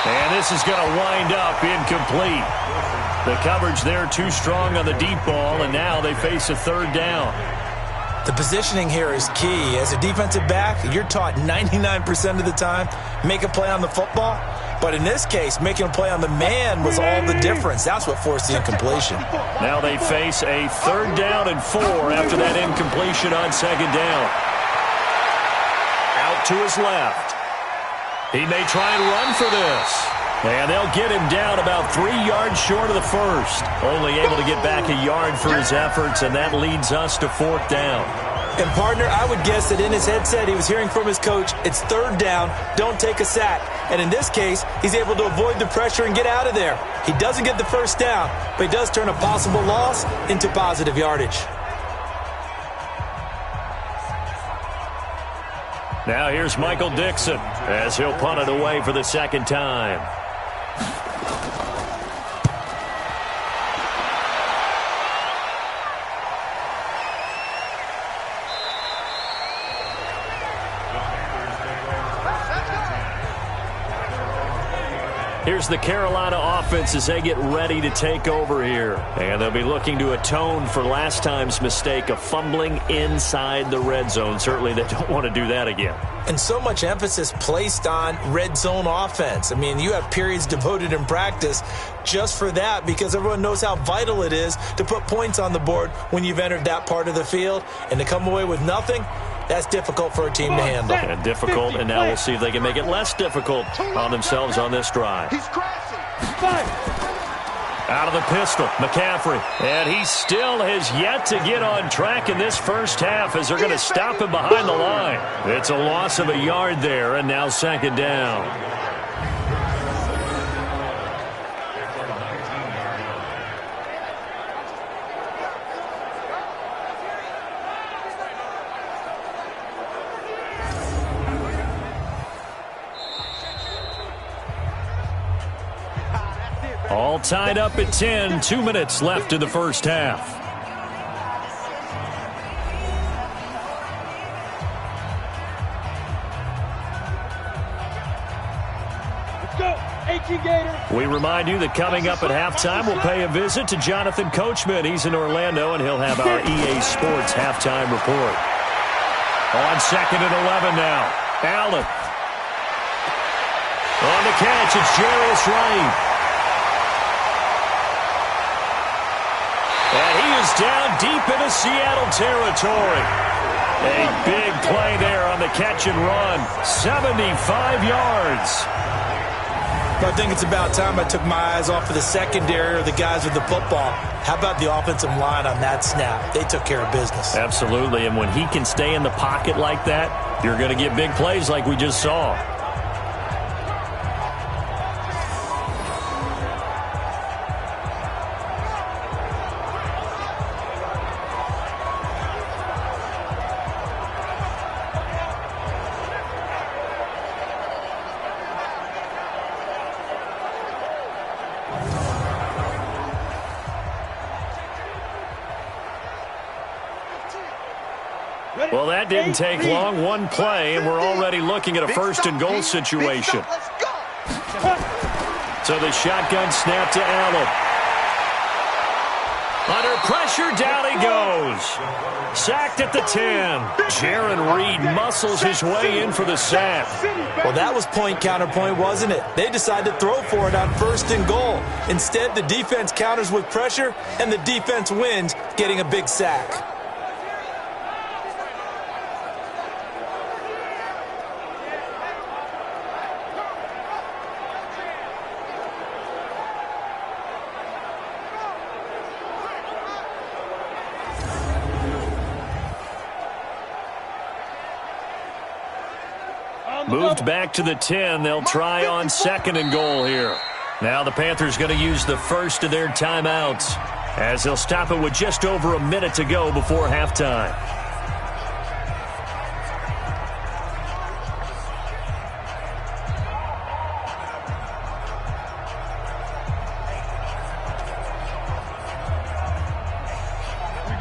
And this is going to wind up incomplete. The coverage there too strong on the deep ball, and now they face a 3rd down. The positioning here is key. As a defensive back, you're taught 99% of the time, make a play on the football. But in this case, making a play on the man was all the difference. That's what forced the incompletion. Now they face a 3rd down and 4 after that incompletion on 2nd down. Out to his left. He may try and run for this. And they'll get him down about 3 yards short of the first. Only able to get back a yard for his efforts, and that leads us to 4th down. And, partner, I would guess that in his headset he was hearing from his coach, it's 3rd down, don't take a sack. And in this case, he's able to avoid the pressure and get out of there. He doesn't get the first down, but he does turn a possible loss into positive yardage. Now here's Michael Dixon as he'll punt it away for the 2nd time. Here's the Carolina offense as they get ready to take over here. And they'll be looking to atone for last time's mistake of fumbling inside the red zone. Certainly they don't want to do that again. And so much emphasis placed on red zone offense. I mean, you have periods devoted in practice just for that because everyone knows how vital it is to put points on the board when you've entered that part of the field. And to come away with nothing, that's difficult for a team to handle. And difficult, and now we'll see if they can make it less difficult on themselves on this drive. He's crashing. Out of the pistol, McCaffrey. And he still has yet to get on track in this first half as they're going to stop him behind the line. It's a loss of a yard there, and now 2nd down. All tied up at 10, 2 minutes left in the first half. Let's go, 18 Gators. We remind you that coming up at halftime, we'll pay a visit to Jonathan Coachman. He's in Orlando, and he'll have our EA Sports halftime report. On 2nd and 11 now. Allen. On the catch, it's Jarius Wright. And he is down deep into Seattle territory. A big play there on the catch and run. 75 yards. I think it's about time I took my eyes off of the secondary or the guys with the football. How about the offensive line on that snap? They took care of business. Absolutely, and when he can stay in the pocket like that, you're going to get big plays like we just saw. Well, that didn't take long. One play, and we're already looking at a first-and-goal situation. So the shotgun snap to Allen. Under pressure, down he goes. Sacked at the 10. Jaron Reed muscles his way in for the sack. Well, that was point counterpoint, wasn't it? They decided to throw for it on first and goal. Instead, the defense counters with pressure, and the defense wins, getting a big sack. Moved back to the 10. They'll try on second and goal here. Now the Panthers going to use the first of their timeouts as they'll stop it with just over a minute to go before halftime.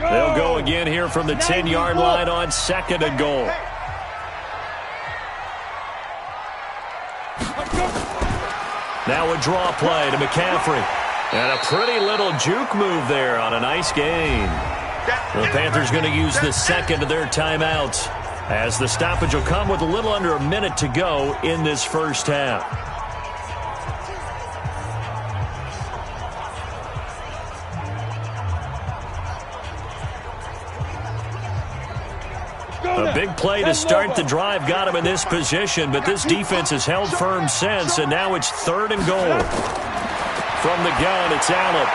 They'll go again here from the 10-yard line on second and goal. Now a draw play to McCaffrey. And a pretty little juke move there on a nice gain. The Panthers going to use the second of their timeouts as the stoppage will come with a little under a minute to go in this first half. A big play to start the drive got him in this position, but this defense has held firm since, and now it's third and goal. From the gun, it's Allen.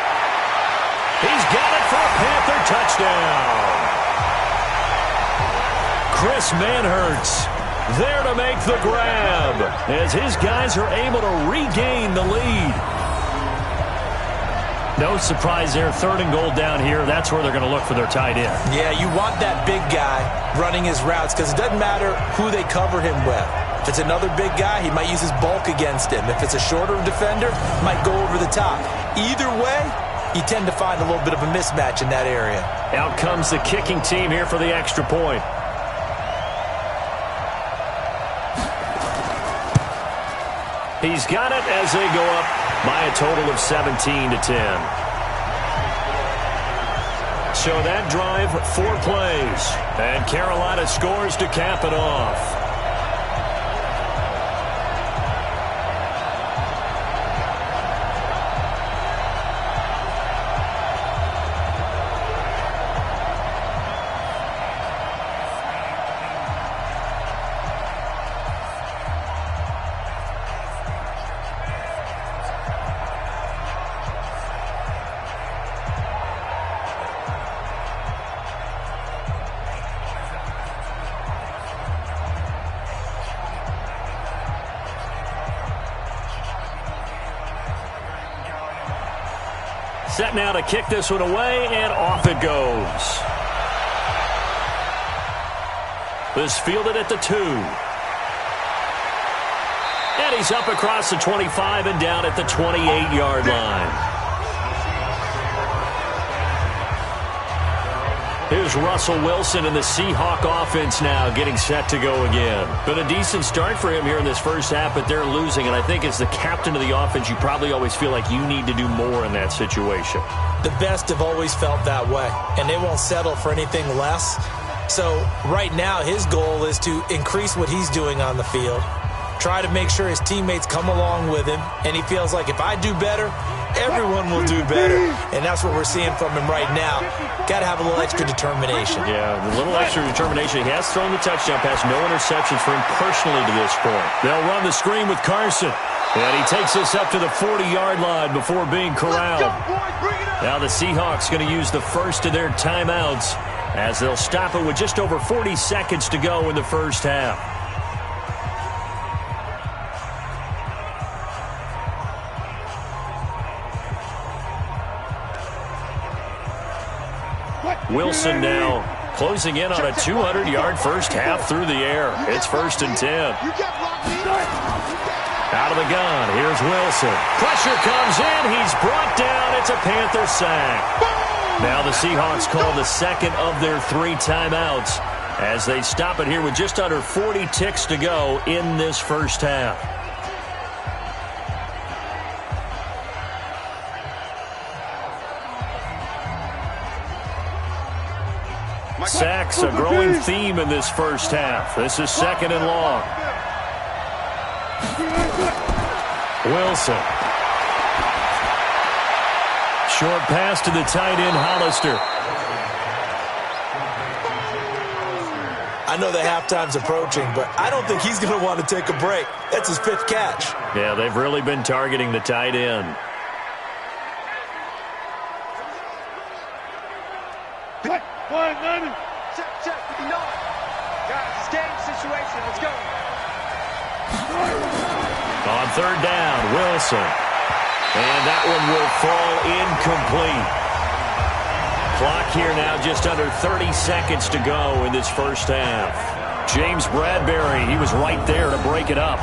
He's got it for a Panther touchdown. Chris Manhertz there to make the grab as his guys are able to regain the lead. No surprise there, third and goal down here. That's where they're going to look for their tight end. Yeah, you want that big guy running his routes because it doesn't matter who they cover him with. If it's another big guy, he might use his bulk against him. If it's a shorter defender, might go over the top. Either way, you tend to find a little bit of a mismatch in that area. Out comes the kicking team here for the extra point. He's got it as they go up by a total of 17-10. So that drive, 4 plays. And Carolina scores to cap it off. Set now to kick this one away, and off it goes. This fielded at the 2. And he's up across the 25 and down at the 28-yard line. Here's Russell Wilson and the Seahawks offense now getting set to go again. Been a decent start for him here in this first half, but they're losing. And I think as the captain of the offense, you probably always feel like you need to do more in that situation. The best have always felt that way, and they won't settle for anything less. So right now his goal is to increase what he's doing on the field, try to make sure his teammates come along with him, and he feels like if I do better, everyone will do better. And that's what we're seeing from him right now. Got to have a little extra determination. Yeah, a little extra determination. He has thrown the touchdown pass. No interceptions for him personally to this point. They'll run the screen with Carson. And he takes this up to the 40-yard line before being corralled. Now the Seahawks going to use the first of their timeouts as they'll stop it with just over 40 seconds to go in the first half. Wilson now closing in on a 200-yard first half through the air. It's 1st and 10. Out of the gun, here's Wilson. Pressure comes in, he's brought down. It's a Panther sack. Now the Seahawks call the second of their 3 timeouts as they stop it here with just under 40 ticks to go in this first half. Sacks, a growing theme in this first half. This is 2nd and long. Wilson. Short pass to the tight end, Hollister. I know the halftime's approaching, but I don't think he's going to want to take a break. That's his 5th catch. Yeah, they've really been targeting the tight end. Check, 59. Guys, it's game situation. Let's go. On 3rd down, Wilson. And that one will fall incomplete. Clock here now just under 30 seconds to go in this first half. James Bradbury, he was right there to break it up.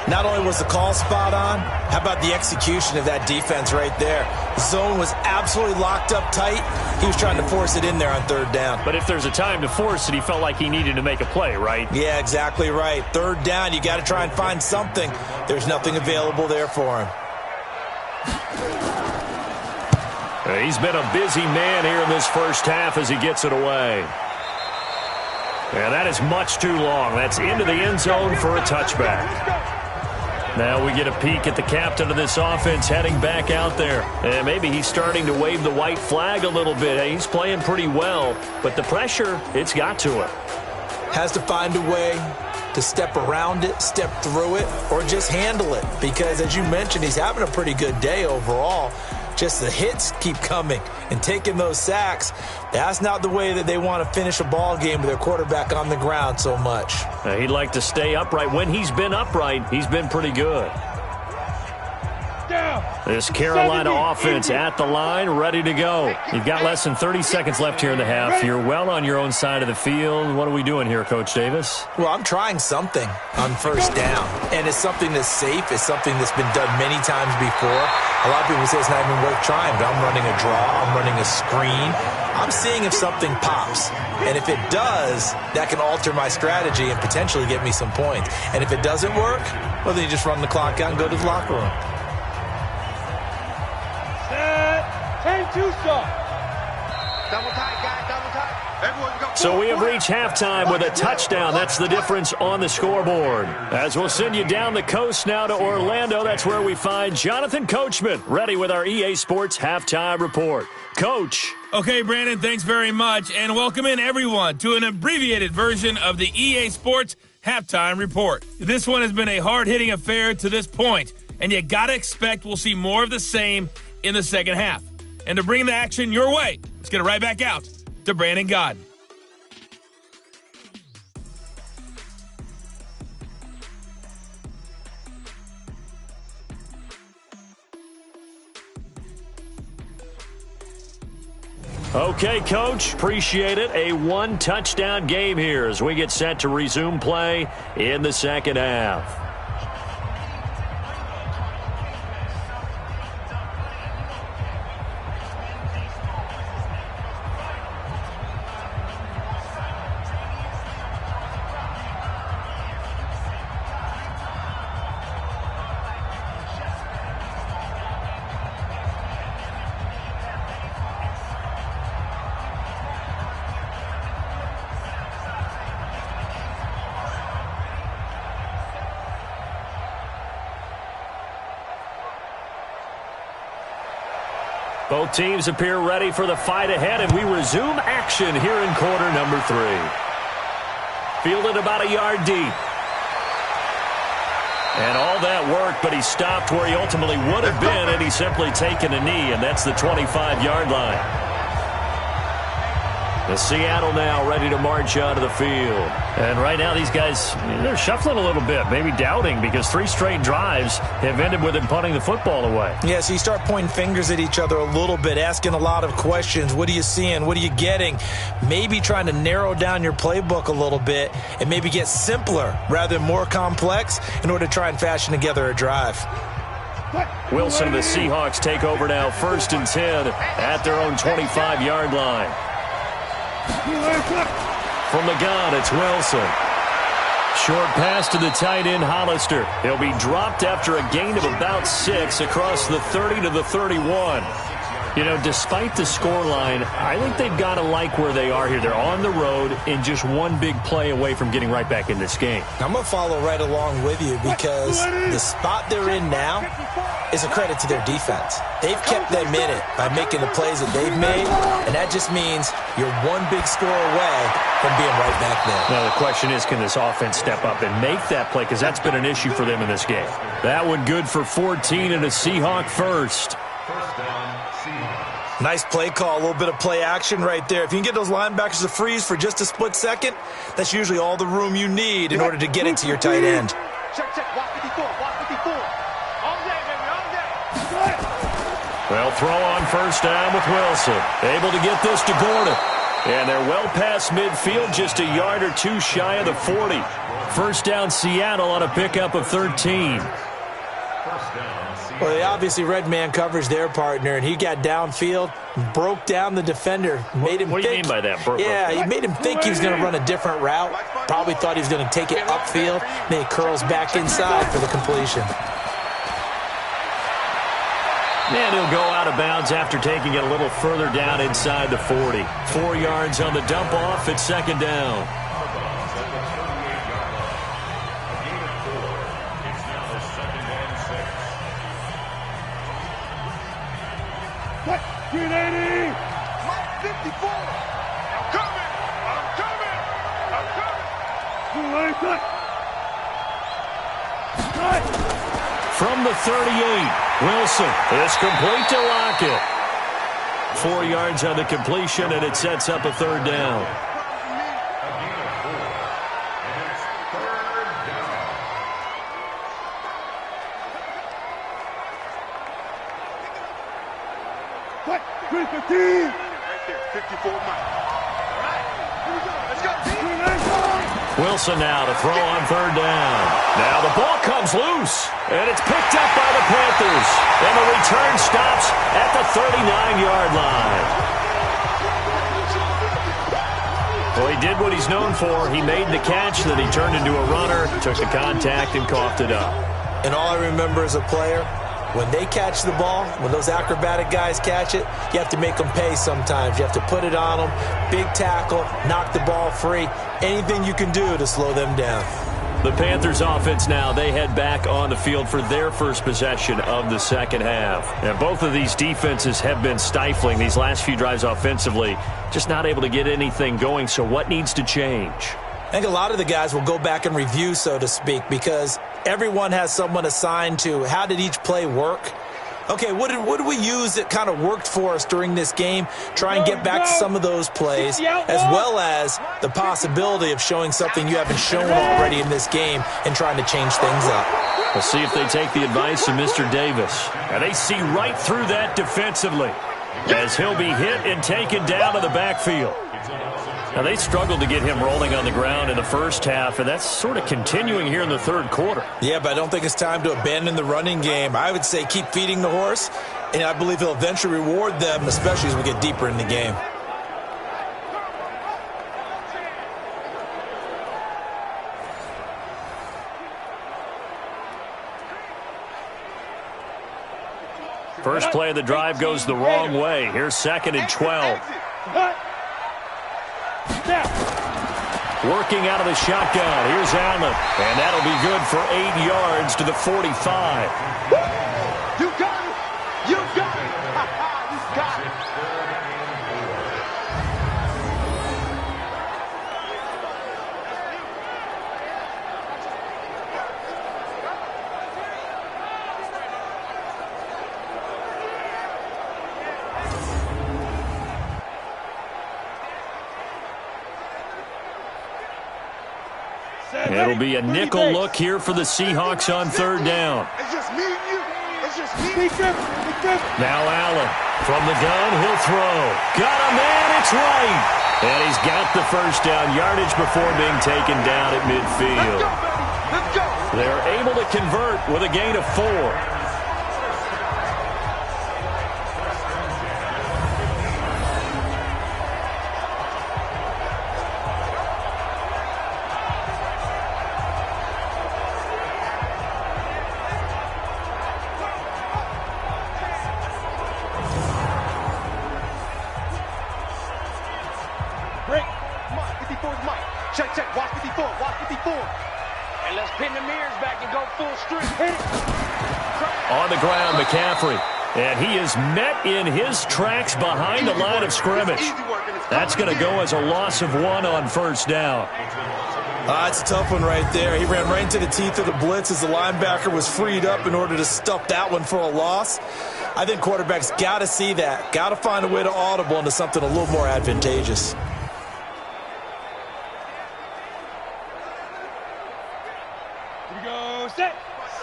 Not only was the call spot on, how about the execution of that defense right there? The zone was absolutely locked up tight. He was trying to force it in there on 3rd down. But if there's a time to force it, he felt like he needed to make a play, right? Yeah, exactly right. 3rd down, you got to try and find something. There's nothing available there for him. He's been a busy man here in this first half as he gets it away. And that is much too long. That's into the end zone for a touchback. Now we get a peek at the captain of this offense heading back out there. And maybe he's starting to wave the white flag a little bit. He's playing pretty well, but the pressure, it's got to him. Has to find a way to step around it, step through it, or just handle it. Because as you mentioned, he's having a pretty good day overall. Just the hits keep coming and taking those sacks. That's not the way that they want to finish a ball game with their quarterback on the ground so much. He'd like to stay upright. When he's been upright, he's been pretty good. This Carolina offense at the line, ready to go. You've got less than 30 seconds left here in the half. You're well on your own side of the field. What are we doing here, Coach Davis? Well, I'm trying something on 1st down, and it's something that's safe. It's something that's been done many times before. A lot of people say it's not even worth trying, but I'm running a draw. I'm running a screen. I'm seeing if something pops, and if it does, that can alter my strategy and potentially get me some points. And if it doesn't work, well, then you just run the clock out and go to the locker room. Double tight, guys, double tight. Everyone go. So we have reached halftime with a touchdown. That's the difference on the scoreboard. As we'll send you down the coast now to Orlando, that's where we find Jonathan Coachman, ready with our EA Sports Halftime Report. Coach. Okay, Brandon, thanks very much. And welcome in, everyone, to an abbreviated version of the EA Sports Halftime Report. This one has been a hard-hitting affair to this point, and you got to expect we'll see more of the same in the second half. And to bring the action your way, let's get it right back out to Brandon Gaudin. Okay, Coach, appreciate it. A one-touchdown game here as we get set to resume play in the second half. Both teams appear ready for the fight ahead, and we resume action here in quarter number 3. Fielded about a yard deep. And all that work, but he stopped where he ultimately would have been, and he's simply taken a knee, and that's the 25-yard line. The Seattle now ready to march onto the field. And right now these guys, they're shuffling a little bit, maybe doubting, because 3 straight drives have ended with him punting the football away. Yeah, so you start pointing fingers at each other a little bit, asking a lot of questions. What are you seeing? What are you getting? Maybe trying to narrow down your playbook a little bit and maybe get simpler rather than more complex in order to try and fashion together a drive. Wilson and the Seahawks take over now, 1st and 10 at their own 25-yard line. From the gun, it's Wilson. Short pass to the tight end, Hollister. He'll be dropped after a gain of about 6 across the 30 to the 31. You know, despite the scoreline, I think they've got to like where they are here. They're on the road and just one big play away from getting right back in this game. I'm going to follow right along with you because the spot they're in now is a credit to their defense. They've kept them in it by making the plays that they've made, and that just means you're one big score away from being right back there. Now, the question is, can this offense step up and make that play? Because that's been an issue for them in this game. That one good for 14 and a Seahawk first. Nice play call, a little bit of play action right there. If you can get those linebackers to freeze for just a split second, that's usually all the room you need in order to get it to your tight end. Check, block 54, block 54. All day, baby, all day. Well, throw on first down with Wilson. Able to get this to Gordon. And they're well past midfield, just a yard or two shy of the 40. First down Seattle on a pickup of 13. Well, they obviously red man coverage their partner, and he got downfield, broke down the defender, made him What do you mean by that? He made him think he was going to run a different route. Probably thought he was going to take it upfield. Then he curls back inside for the completion. And he'll go out of bounds after taking it a little further down inside the 40. 4 yards on the dump off at second down. $380. 54. I'm coming. From the 38, Wilson is complete to Lockett. 4 yards on the completion, and it sets up a third down. What? 315. Right there, 54 miles. All right, here we go. Let's go. Wilson now to throw on third down. Now the ball comes loose, and it's picked up by the Panthers. And the return stops at the 39-yard line. Well, he did what he's known for. He made the catch, then he turned into a runner, took the contact, and coughed it up. And all I remember as a player, when they catch the ball, when those acrobatic guys catch it, you have to make them pay sometimes. You have to put it on them, big tackle, knock the ball free, anything you can do to slow them down. The Panthers offense now, they head back on the field for their first possession of the second half. And both of these defenses have been stifling these last few drives offensively, just not able to get anything going. So what needs to change? I think a lot of the guys will go back and review, so to speak, because everyone has someone assigned to how did each play work. Okay, what did we use that kind of worked for us during this game? Try and get back to some of those plays, as well as the possibility of showing something you haven't shown already in this game and trying to change things up. We'll see if they take the advice of Mr. Davis. And they see right through that defensively as he'll be hit and taken down to the backfield. Now, they struggled to get him rolling on the ground in the first half, and that's sort of continuing here in the third quarter. Yeah, but I don't think it's time to abandon the running game. I would say keep feeding the horse, and I believe he'll eventually reward them, especially as we get deeper in the game. First play of the drive goes the wrong way. Here's second and 12. Working out of the shotgun. Here's Allen. And that'll be good for 8 yards to the 45. You got it. You got it. You got it. It'll be a nickel look here for the Seahawks on third down. It's just me and you. It's just me. Now Allen from the gun, he'll throw. Got a man, it's right. And he's got the first down yardage before being taken down at midfield. Let's go. They're able to convert with a gain of 4. Check, check. Watch 54. Watch 54. And let's pin the mirrors back and go full strength. Hit it. On the ground, McCaffrey. And he is met in his tracks behind the line of scrimmage. That's going to go as a loss of 1 on first down. It's a tough one right there. He ran right into the teeth of the blitz as the linebacker was freed up in order to stuff that one for a loss. I think quarterbacks got to see that. Got to find a way to audible into something a little more advantageous. Here we go. Set.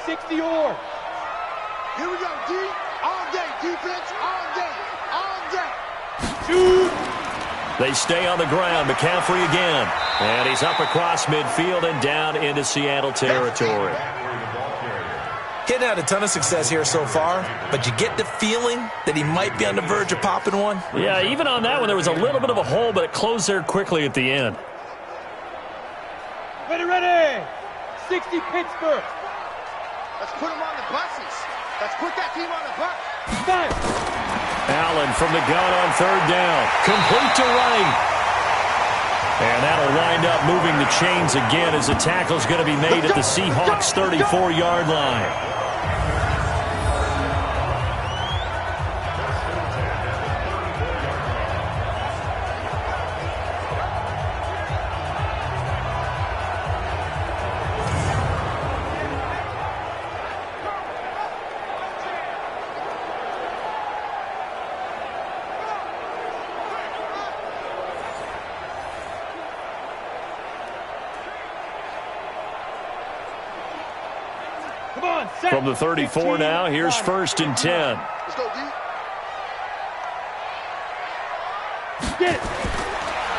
60 or. Here we go. D. All day. Defense. All day. All day. Shoot. They stay on the ground. McCaffrey again. And he's up across midfield and down into Seattle territory. He hadn't had a ton of success here so far, but you get the feeling that he might be on the verge of popping one. Yeah, even on that one, there was a little bit of a hole, but it closed there quickly at the end. Ready, ready. 60 Pittsburgh. Let's put him on the buses. Let's put that team on the bus. Nice. Allen from the gun on third down. Complete to right. And that'll wind up moving the chains again as the tackle's going to be made at the Seahawks 34-yard line. From the 34 now, here's 1st and 10. Let's go, D. Get it.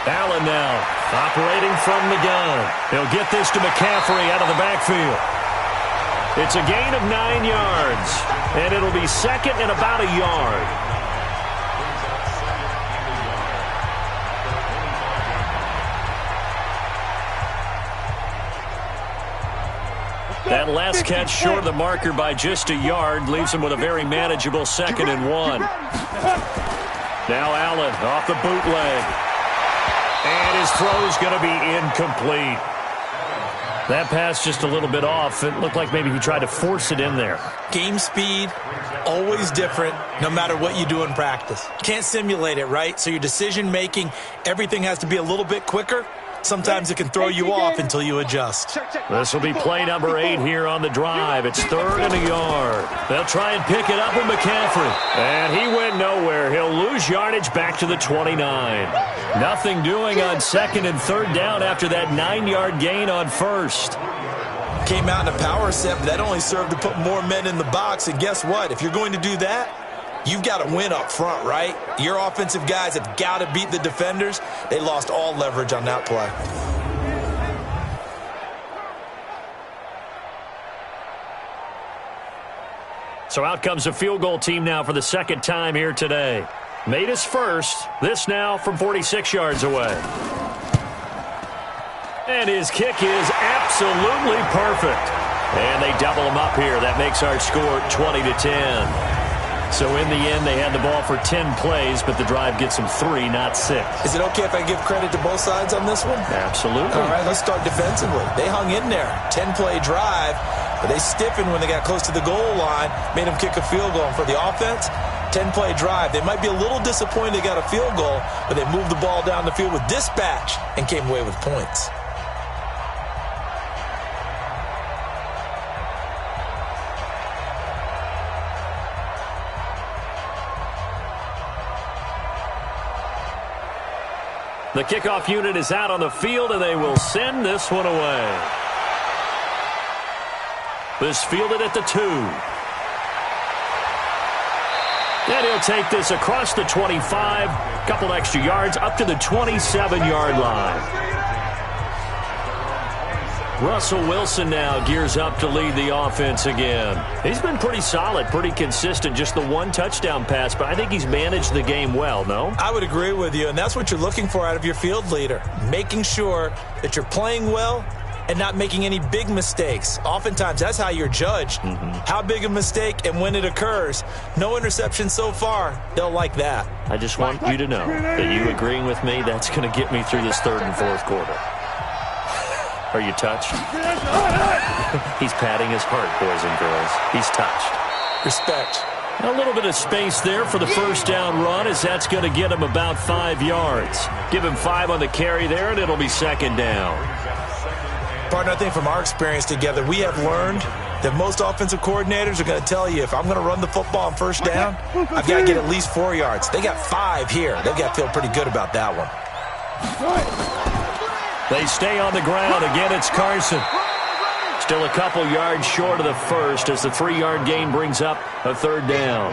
Allen now, operating from the gun. He'll get this to McCaffrey out of the backfield. It's a gain of 9 yards, and it'll be 2nd and about a yard. That last catch short of the marker by just a yard leaves him with a very manageable 2nd and 1. Now Allen off the bootleg. And his throw's going to be incomplete. That pass just a little bit off. It looked like maybe he tried to force it in there. Game speed, always different, no matter what you do in practice. Can't simulate it, right? So your decision-making, everything has to be a little bit quicker. Sometimes it can throw you off until you adjust. This will be play number 8 here on the drive. It's 3rd and a yard. They'll try and pick it up with McCaffrey. And he went nowhere. He'll lose yardage back to the 29. Nothing doing on 2nd and 3rd down after that 9-yard gain on 1st. Came out in a power set, but that only served to put more men in the box. And guess what? If you're going to do that, you've got to win up front, right? Your offensive guys have got to beat the defenders. They lost all leverage on that play. So out comes a field goal team now for the 2nd time here today. Made his first. This now from 46 yards away. And his kick is absolutely perfect. And they double him up here. That makes our score 20-10. So in the end, they had the ball for 10 plays, but the drive gets them 3, not 6. Is it okay if I give credit to both sides on this one? Absolutely. All right, let's start defensively. They hung in there. 10-play drive, but they stiffened when they got close to the goal line, made them kick a field goal. And for the offense, 10-play drive. They might be a little disappointed they got a field goal, but they moved the ball down the field with dispatch and came away with points. The kickoff unit is out on the field, and they will send this one away. This fielded at the 2. And he'll take this across the 25, couple extra yards, up to the 27-yard line. Russell Wilson now gears up to lead the offense again. He's been pretty solid, pretty consistent, just the 1 touchdown pass, but I think he's managed the game well, no? I would agree with you, and that's what you're looking for out of your field leader, making sure that you're playing well and not making any big mistakes. Oftentimes, that's how you're judged. How big a mistake and when it occurs. No interception so far. They'll like that. I just want you to know that you agreeing with me, that's going to get me through this 3rd and 4th quarter. Are you touched? He's patting his heart, boys and girls. He's touched. Respect. A little bit of space there for the first down run, as that's going to get him about 5 yards. Give him 5 on the carry there, and it'll be second down. Partner, I think from our experience together, we have learned that most offensive coordinators are going to tell you, if I'm going to run the football on first down, I've got to get at least 4 yards. They got 5 here. They've got to feel pretty good about that one. They stay on the ground. Again, it's Carson. Still a couple yards short of the first as the 3-yard gain brings up a third down.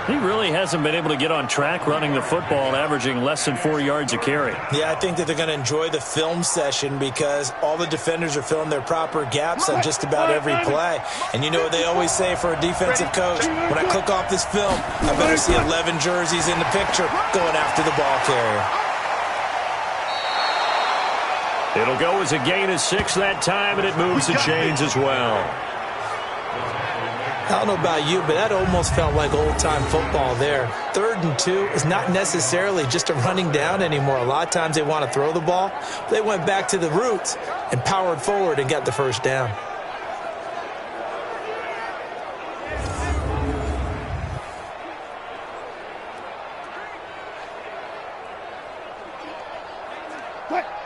He really hasn't been able to get on track running the football, averaging less than 4 yards a carry. Yeah, I think that they're going to enjoy the film session because all the defenders are filling their proper gaps on just about every play. And you know what they always say for a defensive coach? When I click off this film, I better see 11 jerseys in the picture going after the ball carrier. It'll go as a gain of 6 that time, and it moves the chains as well. I don't know about you, but that almost felt like old-time football there. 3rd and 2 is not necessarily just a running down anymore. A lot of times they want to throw the ball. They went back to the roots and powered forward and got the first down.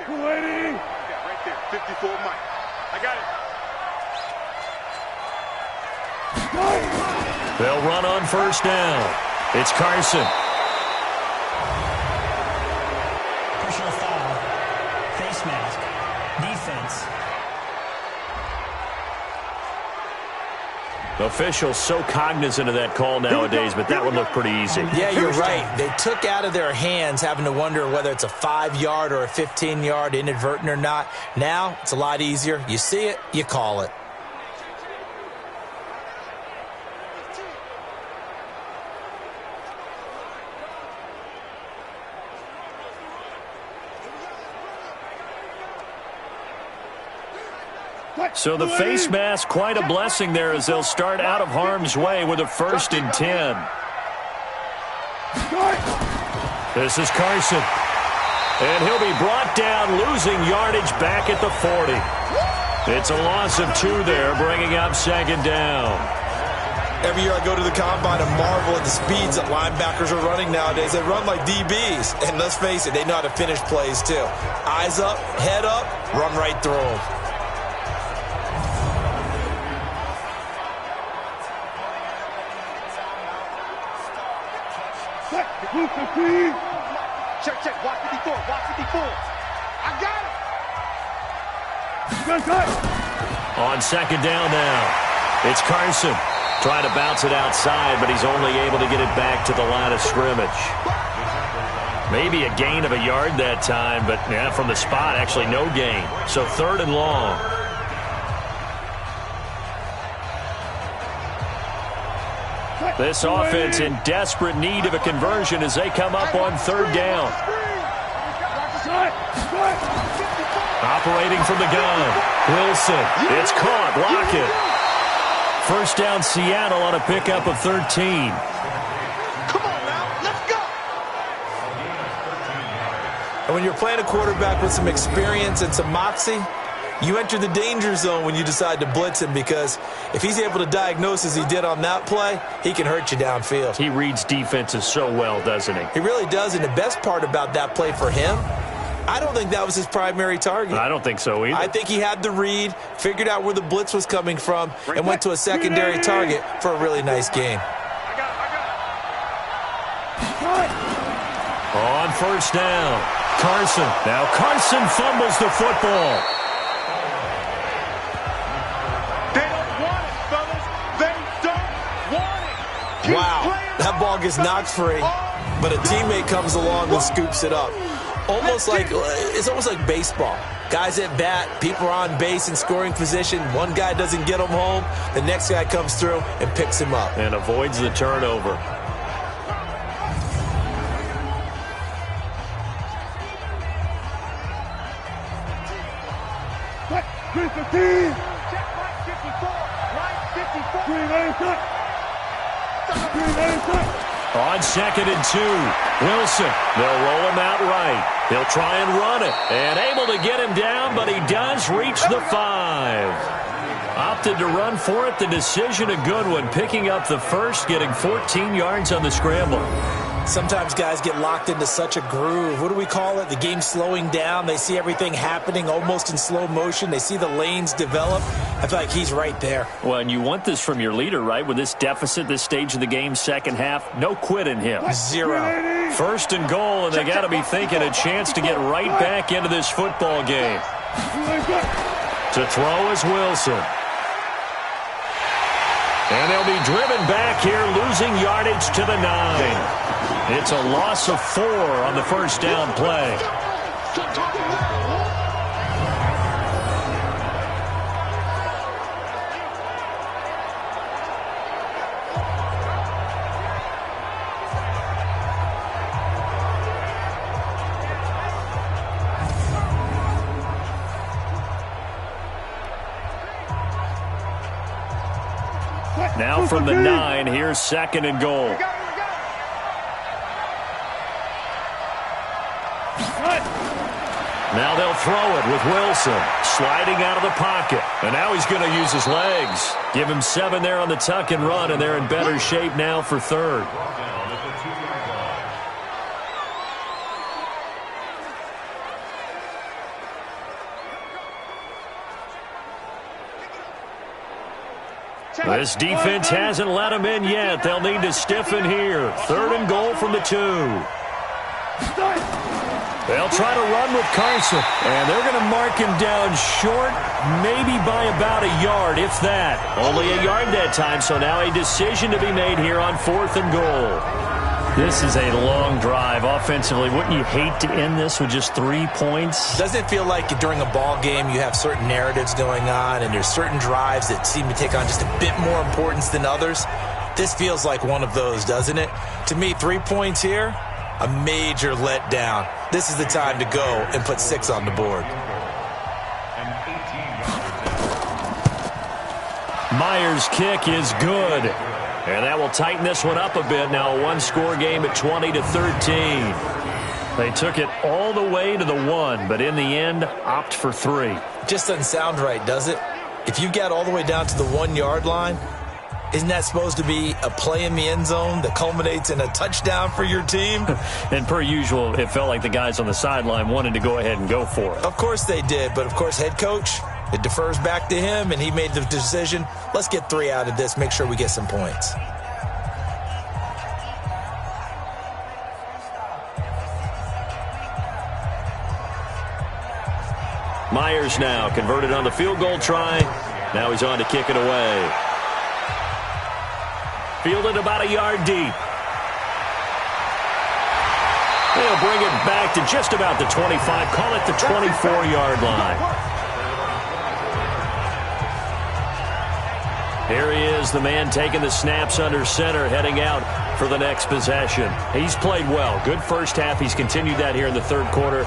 Waiting. Right there, 54 Mike. I got it. They'll run on first down. It's Carson. Personal foul. Face mask. Defense. Officials so cognizant of that call nowadays, but that one looked pretty easy. Yeah, you're right. They took out of their hands having to wonder whether it's a 5-yard or a 15-yard inadvertent or not. Now, it's a lot easier. You see it, you call it. So the face mask, quite a blessing there as they'll start out of harm's way with a 1st and 10. This is Carson. And he'll be brought down, losing yardage back at the 40. It's a loss of 2 there, bringing up second down. Every year I go to the combine and marvel at the speeds that linebackers are running nowadays. They run like DBs. And let's face it, they know how to finish plays too. Eyes up, head up, run right through them. Check, watch 54, watch 54. I got it. On second down now, it's Carson. Trying to bounce it outside, but he's only able to get it back to the line of scrimmage. Maybe a gain of a yard that time, but yeah, from the spot, actually no gain. So 3rd and long. This offense in desperate need of a conversion as they come up on 3rd down. Operating from the gun, Wilson. It's caught. Block it. First down, Seattle on a pickup of 13. Come on now, let's go. And when you're playing a quarterback with some experience and some moxie, you enter the danger zone when you decide to blitz him, because if he's able to diagnose as he did on that play, he can hurt you downfield. He reads defenses so well, doesn't he? He really does, and the best part about that play for him, I don't think that was his primary target. I don't think so either. I think he had the read, figured out where the blitz was coming from, and went to a secondary target for a really nice gain. On first down, Carson. Now Carson fumbles the football. They don't want it, fellas. They don't want it. Wow, that ball gets knocked free, but a teammate comes along and scoops it up. It's almost like baseball. Guys at bat, people are on base in scoring position. One guy doesn't get him home. The next guy comes through and picks him up. And avoids the turnover. On 2nd and 2, Wilson. They'll roll him out right. He'll try and run it. And able to get him down, but he does reach the 5. Opted to run for it. The decision a good one. Picking up the first, getting 14 yards on the scramble. Sometimes guys get locked into such a groove. What do we call it? The game's slowing down. They see everything happening almost in slow motion. They see the lanes develop. I feel like he's right there. Well, and you want this from your leader, right? With this deficit, this stage of the game, second half, no quit in him. 0. 1st and goal, and they got to be thinking a chance to get right back into this football game. To throw is Wilson. And they'll be driven back here, losing yardage to the 9. It's a loss of 4 on the first down play. Now from the 9, here's 2nd and goal. Now they'll throw it with Wilson sliding out of the pocket. And now he's going to use his legs. Give him 7 there on the tuck and run, and they're in better shape now for 3rd. This defense hasn't let him in yet. They'll need to stiffen here. 3rd and goal from the 2. They'll try to run with Carson. And they're going to mark him down short, maybe by about a yard, if that. Only a yard that time, so now a decision to be made here on 4th and goal. This is a long drive offensively. Wouldn't you hate to end this with just 3 points? Doesn't it feel like during a ball game you have certain narratives going on and there's certain drives that seem to take on just a bit more importance than others? This feels like one of those, doesn't it? To me, 3 points here, a major letdown. This is the time to go and put 6 on the board. Myers' kick is good. And that will tighten this one up a bit. Now a one-score game at 20-13. They took it all the way to the 1, but in the end, opt for 3. Just doesn't sound right, does it? If you get all the way down to the 1-yard line, isn't that supposed to be a play in the end zone that culminates in a touchdown for your team? And per usual, it felt like the guys on the sideline wanted to go ahead and go for it. Of course they did, but of course head coach, it defers back to him, and he made the decision, let's get 3 out of this, make sure we get some points. Myers now converted on the field goal try. Now he's on to kick it away. Fielded about a yard deep. They'll bring it back to just about the 25. Call it the 24-yard line. Here he is, the man taking the snaps under center, heading out for the next possession. He's played well. Good first half. He's continued that here in the 3rd quarter.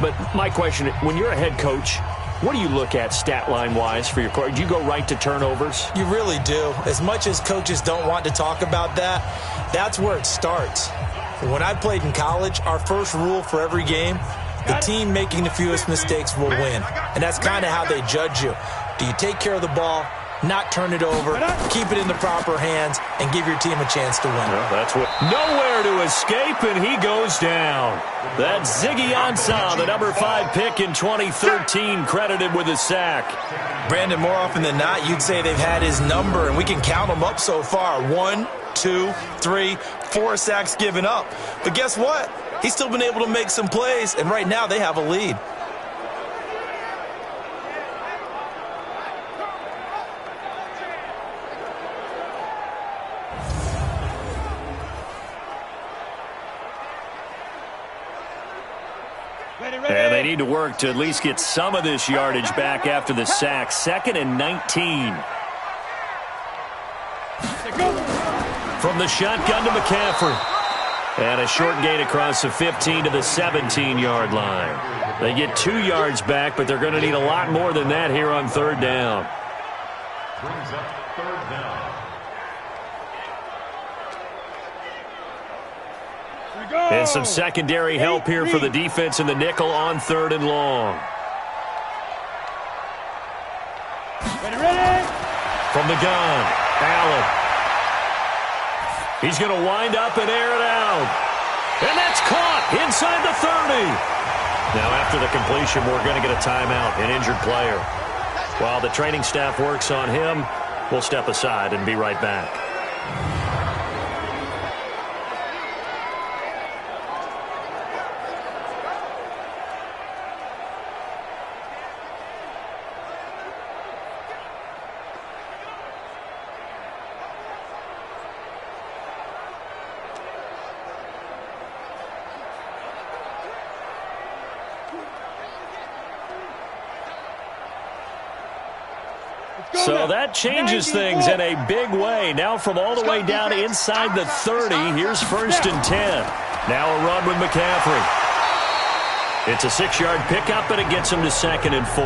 But my question, when you're a head coach, what do you look at stat line-wise for your coach? Do you go right to turnovers? You really do. As much as coaches don't want to talk about that, that's where it starts. When I played in college, our first rule for every game, the team making the fewest mistakes will win. And that's kind of how they judge you. Do you take care of the ball, not turn it over, keep it in the proper hands, and give your team a chance to win? Well, that's what. Nowhere to escape, and he goes down. That's Ziggy Ansah, the number 5 pick in 2013, credited with a sack. Brandon, more often than not, you'd say they've had his number, and we can count them up so far. 1, 2, 3, 4 sacks given up. But guess what? He's still been able to make some plays, and right now they have a lead. And they need to work to at least get some of this yardage back after the sack. 2nd and 19. From the shotgun to McCaffrey. And a short gain across the 15 to the 17-yard line. They get 2 yards back, but they're going to need a lot more than that here on 3rd down. Brings up 3rd down. And some secondary help here for the defense in the nickel on 3rd and long. Ready? From the gun, Allen. He's going to wind up and air it out. And that's caught inside the 30. Now after the completion, we're going to get a timeout, an injured player. While the training staff works on him, we'll step aside and be right back. So that changes things in a big way. Now from all the way down inside the 30, here's 1st and 10. Now a run with McCaffrey. It's a 6-yard pickup, and it gets him to 2nd and 4.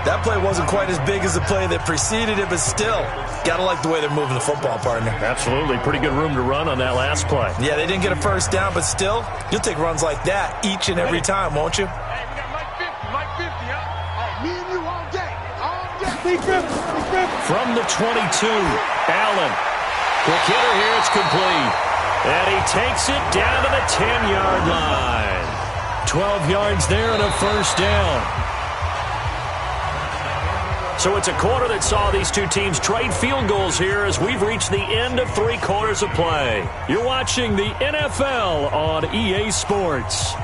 That play wasn't quite as big as the play that preceded it, but still, got to like the way they're moving the football, partner. Absolutely. Pretty good room to run on that last play. Yeah, they didn't get a first down, but still, you'll take runs like that each and every time, won't you? Hey, we got Mike 50, huh? Me and you all day. All day. Big 50. From the 22, Allen. Quick hitter here, it's complete. And he takes it down to the 10-yard line. 12 yards there and a first down. So it's a quarter that saw these two teams trade field goals here as we've reached the end of 3 quarters of play. You're watching the NFL on EA Sports.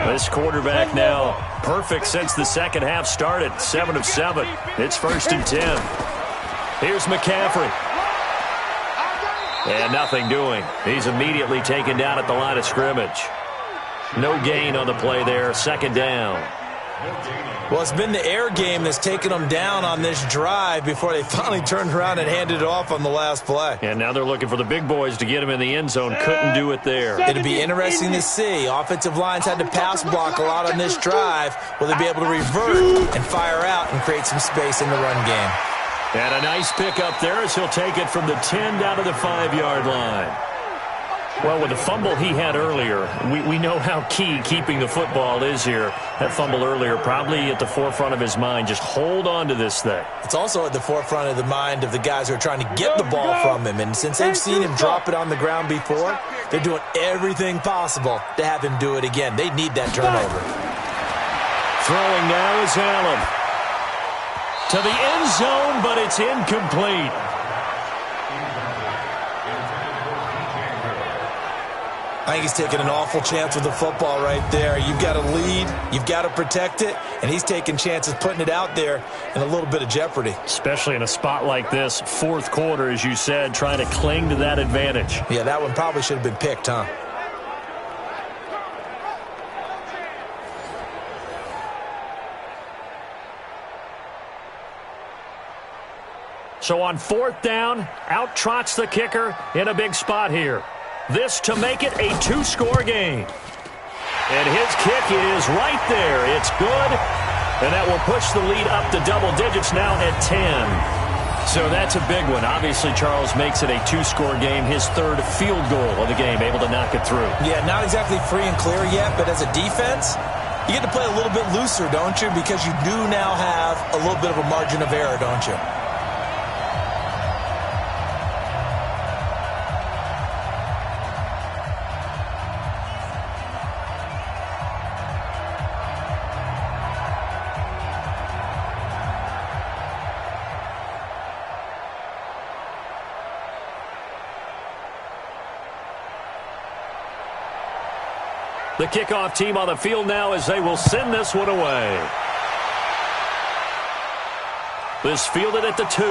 This quarterback now perfect since the second half started. 7 of 7. It's 1st and 10. Here's McCaffrey. And nothing doing. He's immediately taken down at the line of scrimmage. No gain on the play there. 2nd down. Well, it's been the air game that's taken them down on this drive before they finally turned around and handed it off on the last play. And now they're looking for the big boys to get him in the end zone. Couldn't do it there. It'll be interesting to see. Offensive lines had to pass block a lot on this drive. Will they be able to revert and fire out and create some space in the run game? And a nice pickup there as he'll take it from the 10 down to the 5-yard line. Well, with the fumble he had earlier, we know how key keeping the football is here. That fumble earlier probably at the forefront of his mind. Just hold on to this thing. It's also at the forefront of the mind of the guys who are trying to get the ball from him. And since they've seen him drop it on the ground before, they're doing everything possible to have him do it again. They need that turnover. Throwing now is Allen. To the end zone, but it's incomplete. I think he's taking an awful chance with the football right there. You've got to lead, you've got to protect it, and he's taking chances putting it out there in a little bit of jeopardy. Especially in a spot like this, 4th quarter, as you said, trying to cling to that advantage. Yeah, that one probably should have been picked, huh? So on 4th down, out trots the kicker in a big spot here. This to make it a 2-score game. And his kick is right there. It's good. And that will push the lead up to double digits now at 10. So that's a big one. Obviously, Charles makes it a 2-score game. His 3rd field goal of the game, able to knock it through. Yeah, not exactly free and clear yet, but as a defense, you get to play a little bit looser, don't you? Because you do now have a little bit of a margin of error, don't you? The kickoff team on the field now as they will send this one away. This fielded at the 2.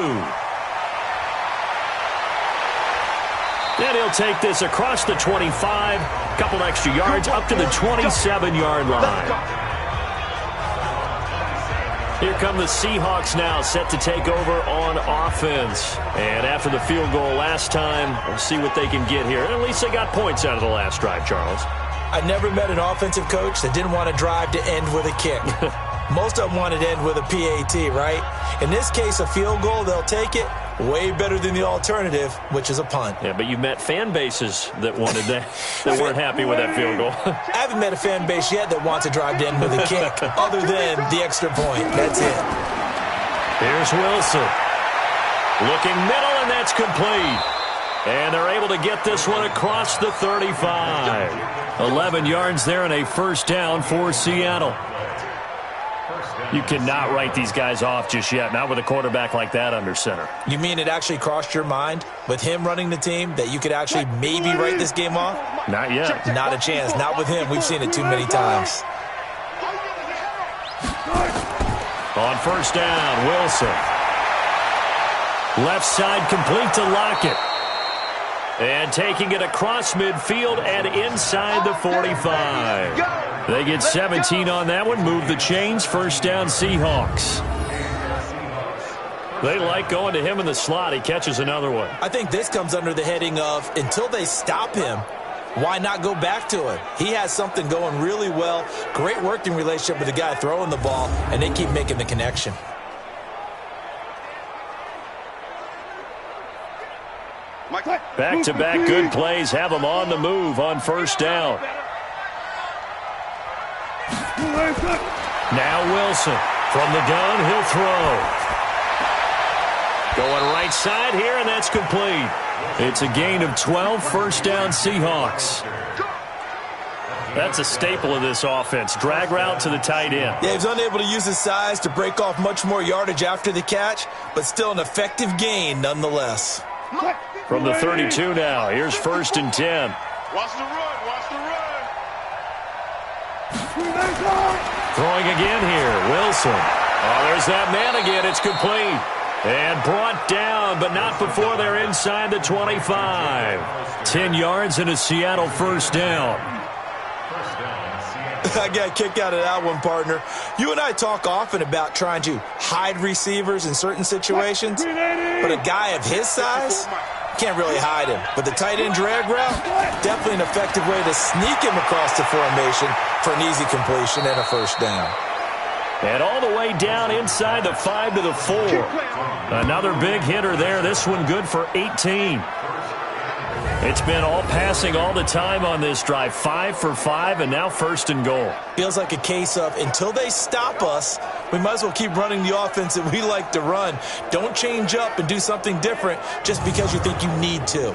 And he'll take this across the 25. Couple extra yards up to the 27-yard line. Here come the Seahawks now, set to take over on offense. And after the field goal last time, we'll see what they can get here. At least they got points out of the last drive, Charles. I never met an offensive coach that didn't want to drive to end with a kick. Most of them wanted to end with a PAT, right? In this case, a field goal, they'll take it. Way better than the alternative, which is a punt. Yeah, but you met fan bases that wanted that, that weren't happy with that field goal. I haven't met a fan base yet that wants to drive to end with a kick, other than the extra point. That's it. Here's Wilson. Looking middle, and that's complete. And they're able to get this one across the 35. 11 yards there and a first down for Seattle. You cannot write these guys off just yet, not with a quarterback like that under center. You mean it actually crossed your mind with him running the team that you could actually maybe write this game off? Not yet. Not a chance. Not with him. We've seen it too many times. On first down, Wilson. Left side complete to Lockett. And taking it across midfield and inside the 45. They get 17 on that one. Move the chains. First down, Seahawks. They like going to him in the slot. He catches another one. I think this comes under the heading of until they stop him, why not go back to him? He has something going really well. Great working relationship with the guy throwing the ball, and they keep making the connection. Back-to-back good plays have them on the move on first down. Now Wilson from the gun, he'll throw. Going right side here, and that's complete. It's a gain of 12, first down Seahawks. That's a staple of this offense. Drag route to the tight end. Yeah, he's unable to use his size to break off much more yardage after the catch, but still an effective gain nonetheless. From the 32 now, here's first and 10. Watch the run, watch the run. Throwing again here, Wilson. Oh, there's that man again. It's complete. And brought down, but not before they're inside the 25. 10 yards and a Seattle first down. I got a kick out of that one, partner. You and I talk often about trying to hide receivers in certain situations, but a guy of his size can't really hide him. But the tight end drag route, definitely an effective way to sneak him across the formation for an easy completion and a first down. And all the way down inside the 5 to the 4. Another big hitter there. This one good for 18. It's been all passing all the time on this drive. 5 for 5, and now first and goal. Feels like a case of until they stop us, we might as well keep running the offense that we like to run. Don't change up and do something different just because you think you need to.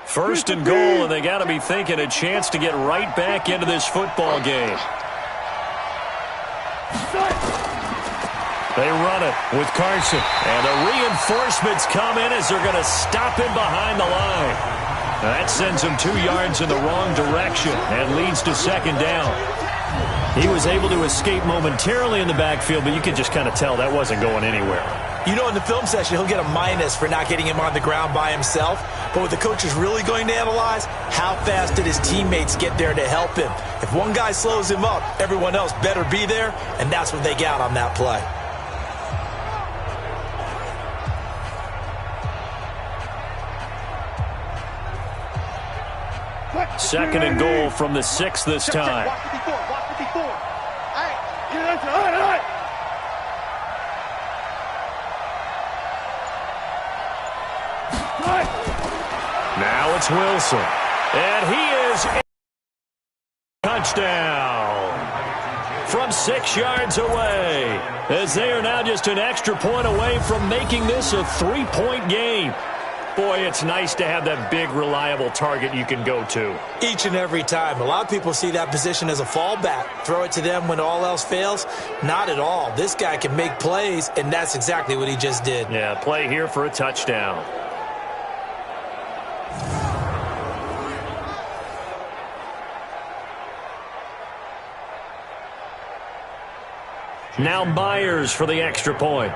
First and goal, and they got to be thinking a chance to get right back into this football game. They run it with Carson. And the reinforcements come in as they're going to stop him behind the line. That sends him 2 yards in the wrong direction and leads to second down. He was able to escape momentarily in the backfield, but you could just kind of tell that wasn't going anywhere. You know, in the film session, he'll get a minus for not getting him on the ground by himself. But what the coach is really going to analyze, how fast did his teammates get there to help him? If one guy slows him up, everyone else better be there, and that's what they got on that play. Second and goal from the 6 this time. Watch 54, watch 54. All right, Now it's Wilson. And he is a touchdown from 6 yards away, as they are now just an extra point away from making this a 3-point game. Boy, it's nice to have that big, reliable target you can go to. Each and every time. A lot of people see that position as a fallback. Throw it to them when all else fails. Not at all. This guy can make plays, and that's exactly what he just did. Yeah, play here for a touchdown. Now Myers for the extra point.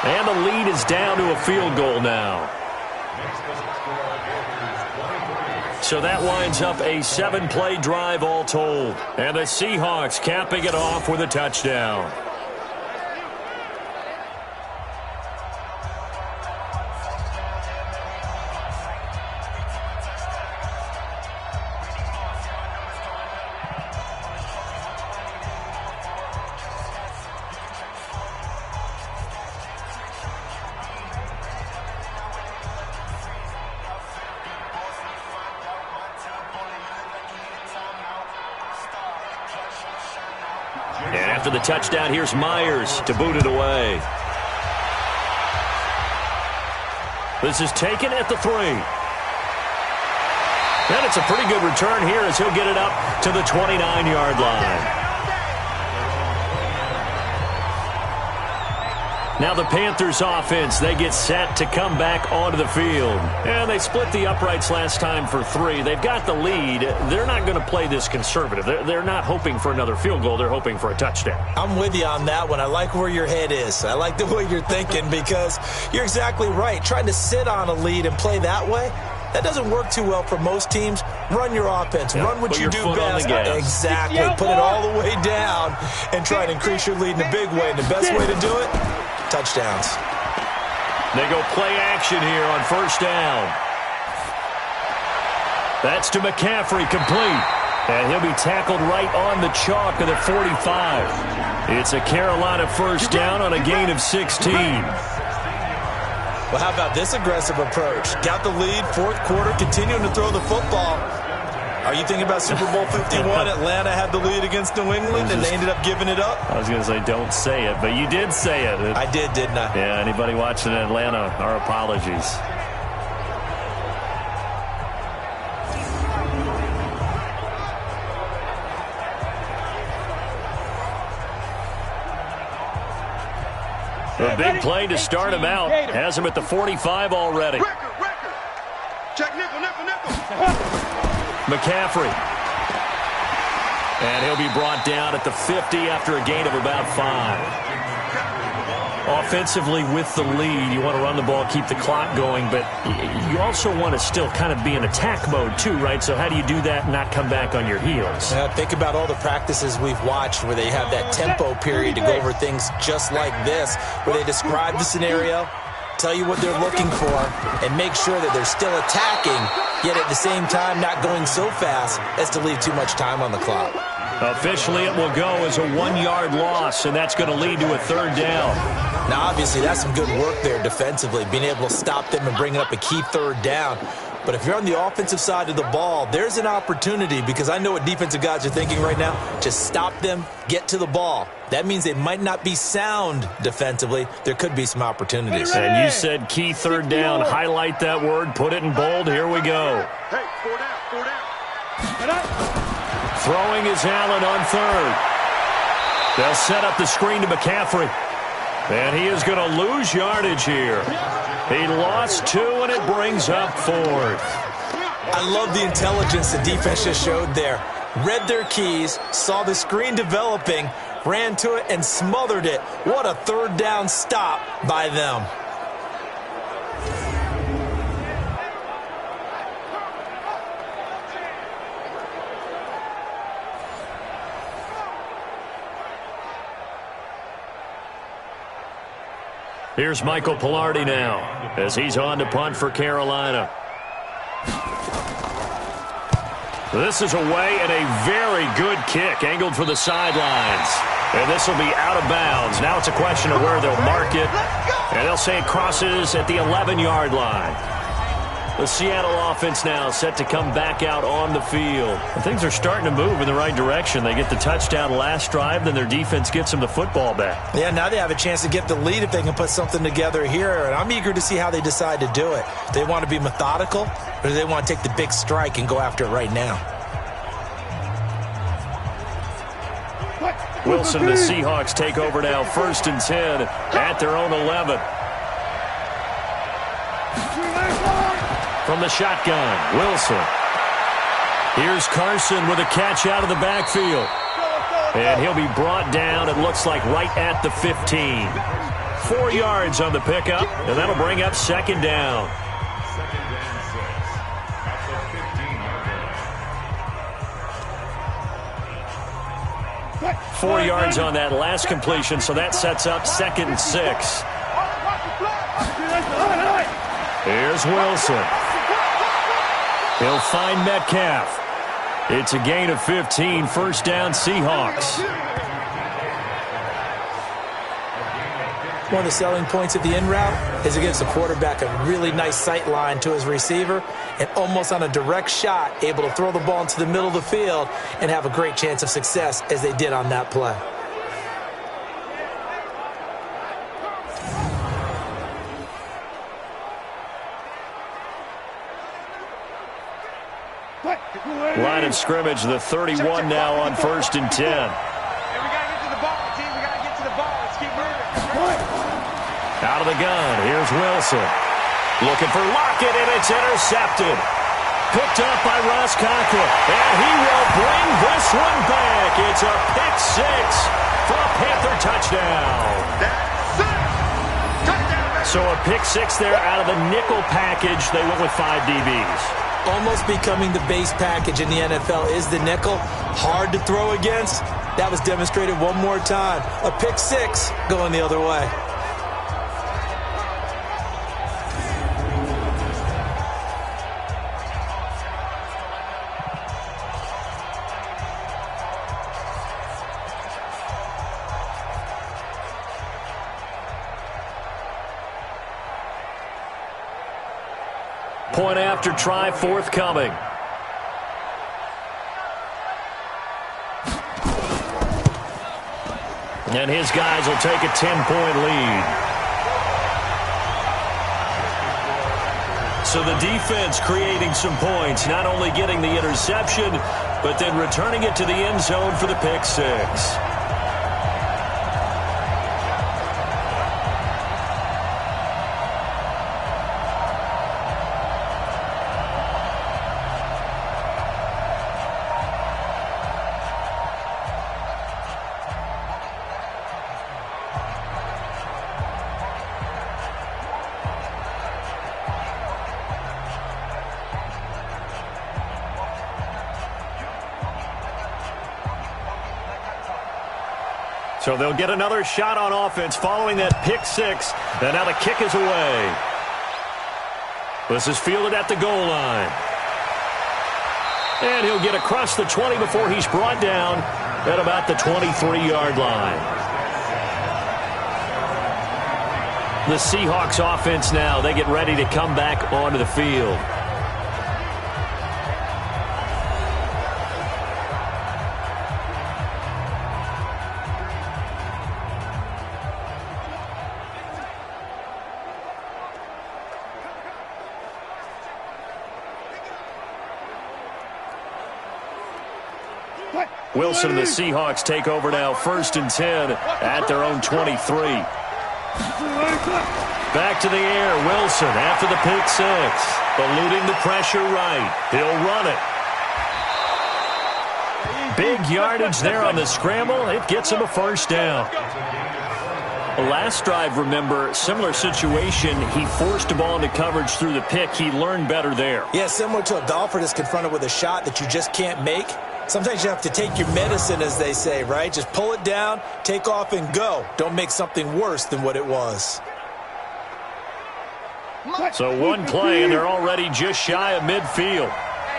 And the lead is down to a field goal now. So that winds up a 7-play drive all told. And the Seahawks capping it off with a touchdown. And after the touchdown, here's Myers to boot it away. This is taken at the 3. And it's a pretty good return here as he'll get it up to the 29-yard line. Now the Panthers offense, they get set to come back onto the field. And they split the uprights last time for 3. They've got the lead. They're not going to play this conservative. They're not hoping for another field goal. They're hoping for a touchdown. I'm with you on that one. I like where your head is. I like the way you're thinking because you're exactly right. Trying to sit on a lead and play that way, that doesn't work too well for most teams. Run your offense. Yeah, run what you do best. Exactly. Put it all the way down and try to increase your lead in a big way. And the best way to do it, touchdowns. They go play action here on first down. That's to McCaffrey, complete. And he'll be tackled right on the chalk of the 45. It's a Carolina first down on a gain of 16. Well, how about this aggressive approach? Got the lead, fourth quarter, continuing to throw the football. Are you thinking about Super Bowl 51? Atlanta had the lead against New England, and they ended up giving it up? I was going to say, don't say it, but you did say it. I did, didn't I? Yeah, anybody watching Atlanta, our apologies. A big play to start him out. Has him at the 45 already. Check nickel. McCaffrey. And he'll be brought down at the 50 after a gain of about 5. Offensively with the lead, you want to run the ball, keep the clock going, but you also want to still kind of be in attack mode too, right? So how do you do that and not come back on your heels? Think about all the practices we've watched where they have that tempo period to go over things just like this, where they describe the scenario, tell you what they're looking for, and make sure that they're still attacking, yet at the same time not going so fast as to leave too much time on the clock. Officially, it will go as a 1-yard loss, and that's going to lead to a third down. Now, obviously, that's some good work there defensively, being able to stop them and bring up a key third down. But if you're on the offensive side of the ball, there's an opportunity, because I know what defensive guys are thinking right now, to stop them, get to the ball. That means they might not be sound defensively. There could be some opportunities. And you said key third down. Highlight that word. Put it in bold. Here we go. Hey, 4 down. Throwing is Allen on third. They'll set up the screen to McCaffrey. And he is going to lose yardage here. He lost 2, and it brings up 4th. I love the intelligence the defense just showed there. Read their keys, saw the screen developing, ran to it, and smothered it. What a third down stop by them. Here's Michael Pilardi now as he's on to punt for Carolina. This is away and a very good kick angled for the sidelines. And this will be out of bounds. Now it's a question of where they'll mark it. And they'll say it crosses at the 11-yard line. The Seattle offense now set to come back out on the field. And things are starting to move in the right direction. They get the touchdown last drive, then their defense gets them the football back. Yeah, now they have a chance to get the lead if they can put something together here. And I'm eager to see how they decide to do it. Do they want to be methodical, or do they want to take the big strike and go after it right now? Wilson and the Seahawks take over now, 1st and 10 at their own 11. From the shotgun, Wilson. Here's Carson with a catch out of the backfield. And he'll be brought down, it looks like, right at the 15. 4 yards on the pickup, and that'll bring up 2nd down. 4 yards on that last completion, so that sets up 2nd and 6. Here's Wilson. He'll find Metcalf. It's a gain of 15, 1st down Seahawks. One of the selling points of the in route is it gives the quarterback a really nice sight line to his receiver and almost on a direct shot able to throw the ball into the middle of the field and have a great chance of success as they did on that play. Line of scrimmage, the 31 now on 1st and 10. Hey, we got to get to the ball, team. We got to get to the ball. Let's keep moving. Out of the gun, here's Wilson. Looking for Lockett, and it's intercepted. Picked up by Ross Conklin, and he will bring this one back. It's a pick 6 for a Panther touchdown. That's it. Touchdown. So a pick 6 there out of the nickel package. They went with 5 DBs. Almost becoming the base package in the NFL is the nickel. Hard to throw against. That was demonstrated one more time. A pick 6 going the other way. Point after try forthcoming. And his guys will take a 10-point lead. So the defense creating some points, not only getting the interception, but then returning it to the end zone for the pick 6. So they'll get another shot on offense following that pick 6. And now the kick is away. This is fielded at the goal line. And he'll get across the 20 before he's brought down at about the 23-yard line. The Seahawks offense now, they get ready to come back onto the field. Wilson and the Seahawks take over now, 1st and 10 at their own 23. Back to the air, Wilson after the pick 6. Eluding the pressure right. He'll run it. Big yardage there on the scramble. It gets him a 1st down. Last drive, remember, similar situation. He forced the ball into coverage through the pick. He learned better there. Yeah, similar to a golfer that's confronted with a shot that you just can't make. Sometimes you have to take your medicine, as they say, right? Just pull it down, take off, and go. Don't make something worse than what it was. So one play, and they're already just shy of midfield.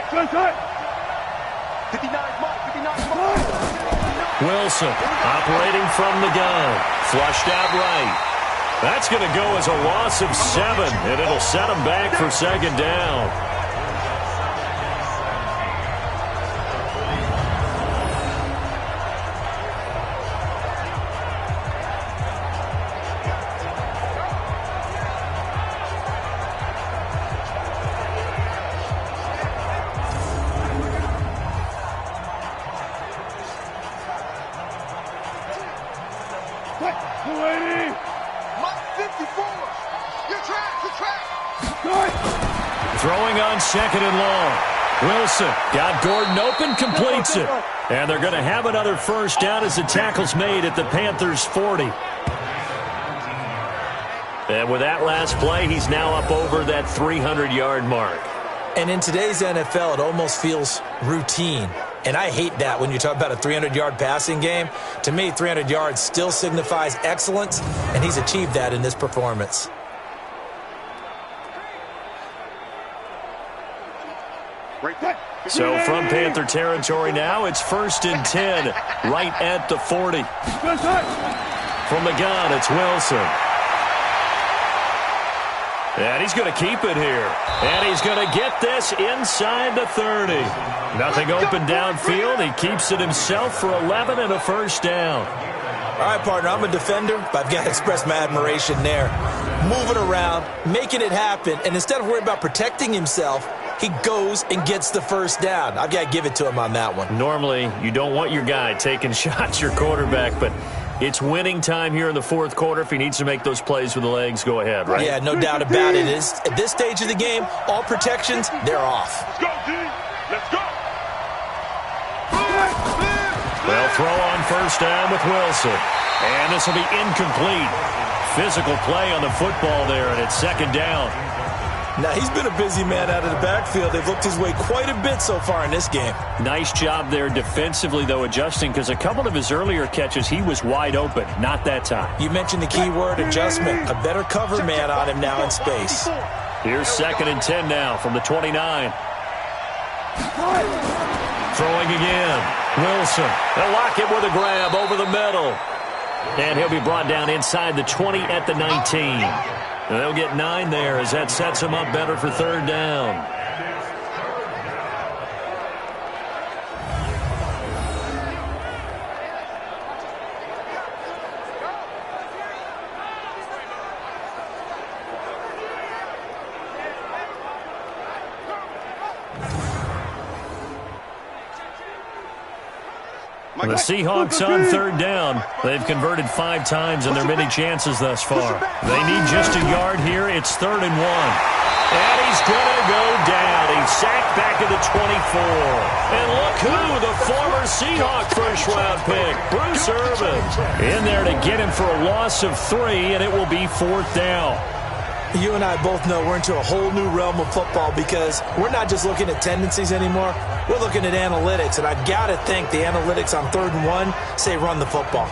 59 mark. Wilson operating from the gun. Flushed out right. That's going to go as a loss of 7, and it'll set him back for 2nd down. Throwing on 2nd and long. Wilson got Gordon open, completes it. And they're going to have another 1st down as the tackle's made at the Panthers' 40. And with that last play, he's now up over that 300-yard mark. And in today's NFL, it almost feels routine. And I hate that when you talk about a 300-yard passing game. To me, 300 yards still signifies excellence, and he's achieved that in this performance. So from Panther territory now, it's 1st and 10, right at the 40. From the gun, it's Wilson. And he's going to keep it here. And he's going to get this inside the 30. Nothing open downfield. He keeps it himself for 11 and a first down. All right, partner, I'm a defender, but I've got to express my admiration there. Moving around, making it happen, and instead of worrying about protecting himself, he goes and gets the first down. I've got to give it to him on that one. Normally, you don't want your guy taking shots, your quarterback, but it's winning time here in the fourth quarter. If he needs to make those plays with the legs, go ahead, right? Yeah, no doubt about it. At this stage of the game, all protections, they're off. Let's go, D. Let's go. They'll throw on first down with Wilson. And this will be incomplete. Physical play on the football there, and it's second down. Now, he's been a busy man out of the backfield. They've looked his way quite a bit so far in this game. Nice job there defensively, though, adjusting, because a couple of his earlier catches, he was wide open. Not that time. You mentioned the key word, adjustment. A better cover man on him now in space. Here's 2nd and 10 now from the 29. Throwing again. Wilson. They'll lock it with a grab over the middle. And he'll be brought down inside the 20 at the 19. And they'll get 9 there as that sets him up better for third down. The Seahawks on third down. They've converted 5 times in their many chances thus far. They need just a yard here. It's 3rd and 1. And he's going to go down. He's sacked back at the 24. And look who, the former Seahawk first-round pick, Bruce Irvin, in there to get him for a loss of 3, and it will be 4th down. You and I both know we're into a whole new realm of football because we're not just looking at tendencies anymore. We're looking at analytics, and I've got to think the analytics on 3rd and 1 say run the football.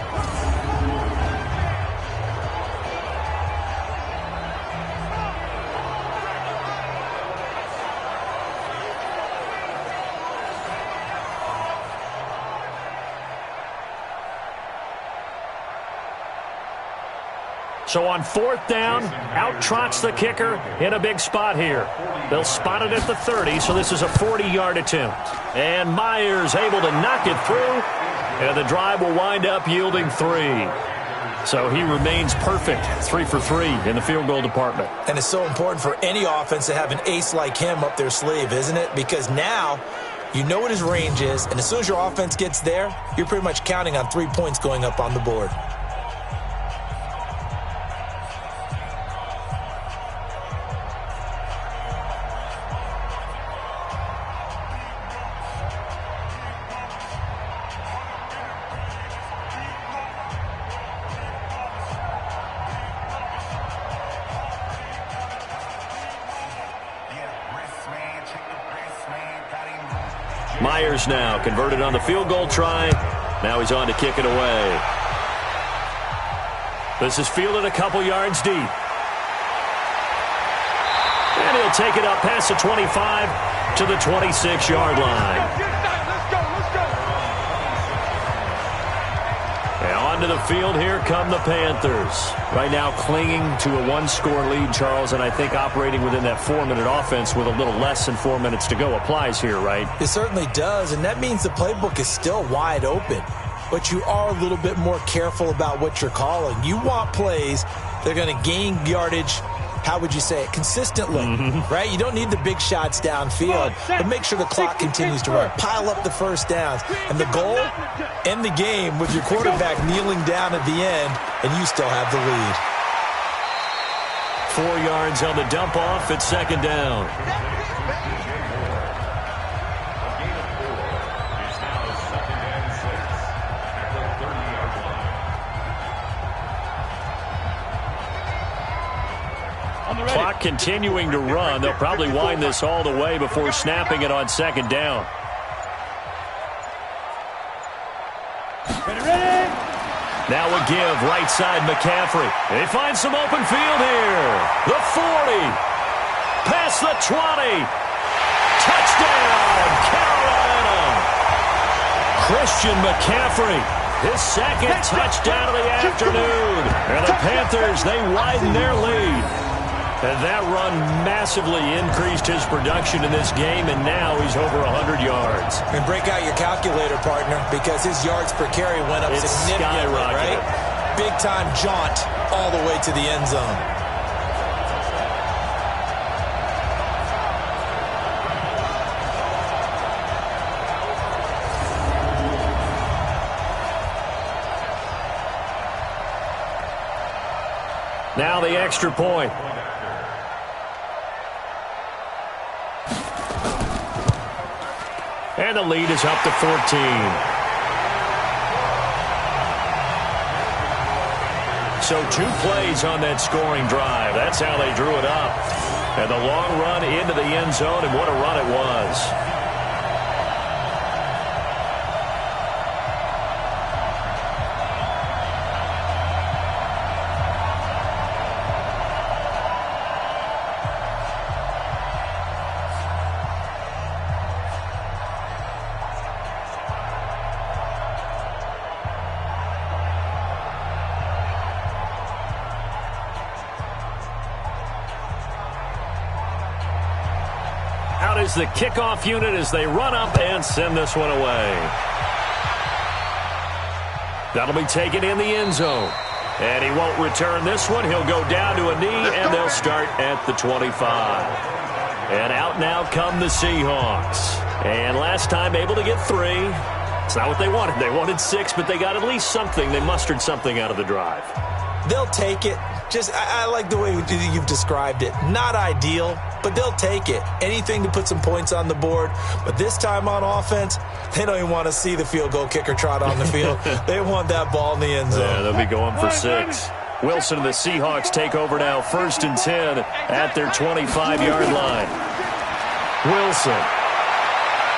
So on 4th down, out trots the kicker in a big spot here. They'll spot it at the 30, so this is a 40-yard attempt. And Myers able to knock it through, and the drive will wind up yielding 3. So he remains perfect, 3 for 3 in the field goal department. And it's so important for any offense to have an ace like him up their sleeve, isn't it? Because now you know what his range is, and as soon as your offense gets there, you're pretty much counting on 3 points going up on the board. Myers now converted on the field goal try. Now he's on to kick it away. This is fielded a couple yards deep. And he'll take it up past the 25 to the 26-yard line. And onto the field, here come the Panthers. Right now clinging to a 1-score lead, Charles, and I think operating within that 4-minute offense with a little less than 4 minutes to go applies here, right? It certainly does, and that means the playbook is still wide open. But you are a little bit more careful about what you're calling. You want plays that are going to gain yardage, how would you say it, consistently, right? You don't need the big shots downfield, but make sure the clock continues to run. Pile up the first downs. And the goal, end the game with your quarterback kneeling down at the end, and you still have the lead. 4 yards on the dump-off at second down. Clock continuing to run. They'll probably wind this all the way before snapping it on second down. Now a give, right side McCaffrey. They find some open field here. The 40. Past the 20. Touchdown, Carolina. Christian McCaffrey, his second touchdown of the afternoon. And the Panthers, they widen their lead. And that run massively increased his production in this game, and now he's over 100 yards. And break out your calculator, partner, because his yards per carry went up significantly, right? Big-time jaunt all the way to the end zone. Now the extra point. And the lead is up to 14. So 2 plays on that scoring drive. That's how they drew it up. And the long run into the end zone, and what a run it was. Out is the kickoff unit as they run up and send this one away. That'll be taken in the end zone. And he won't return this one. He'll go down to a knee, and they'll start at the 25. And out now come the Seahawks. And last time able to get 3. It's not what they wanted. They wanted 6, but they got at least something. They mustered something out of the drive. They'll take it. I like the way you've described it. Not ideal, but they'll take it. Anything to put some points on the board. But this time on offense, they don't even want to see the field goal kicker trot on the field. They want that ball in the end zone. Yeah, they'll be going for 6. Wilson and the Seahawks take over now, 1st and 10 at their 25-yard line. Wilson.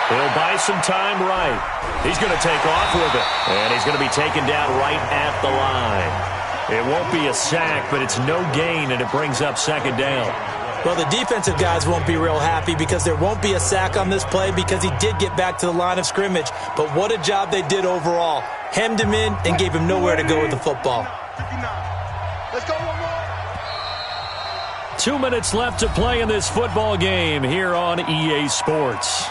He'll buy some time right. He's going to take off with it. And he's going to be taken down right at the line. It won't be a sack, but it's no gain, and it brings up 2nd down. Well, the defensive guys won't be real happy because there won't be a sack on this play because he did get back to the line of scrimmage. But what a job they did overall. Hemmed him in and gave him nowhere to go with the football. Let's go one more. 2 minutes left to play in this football game here on EA Sports.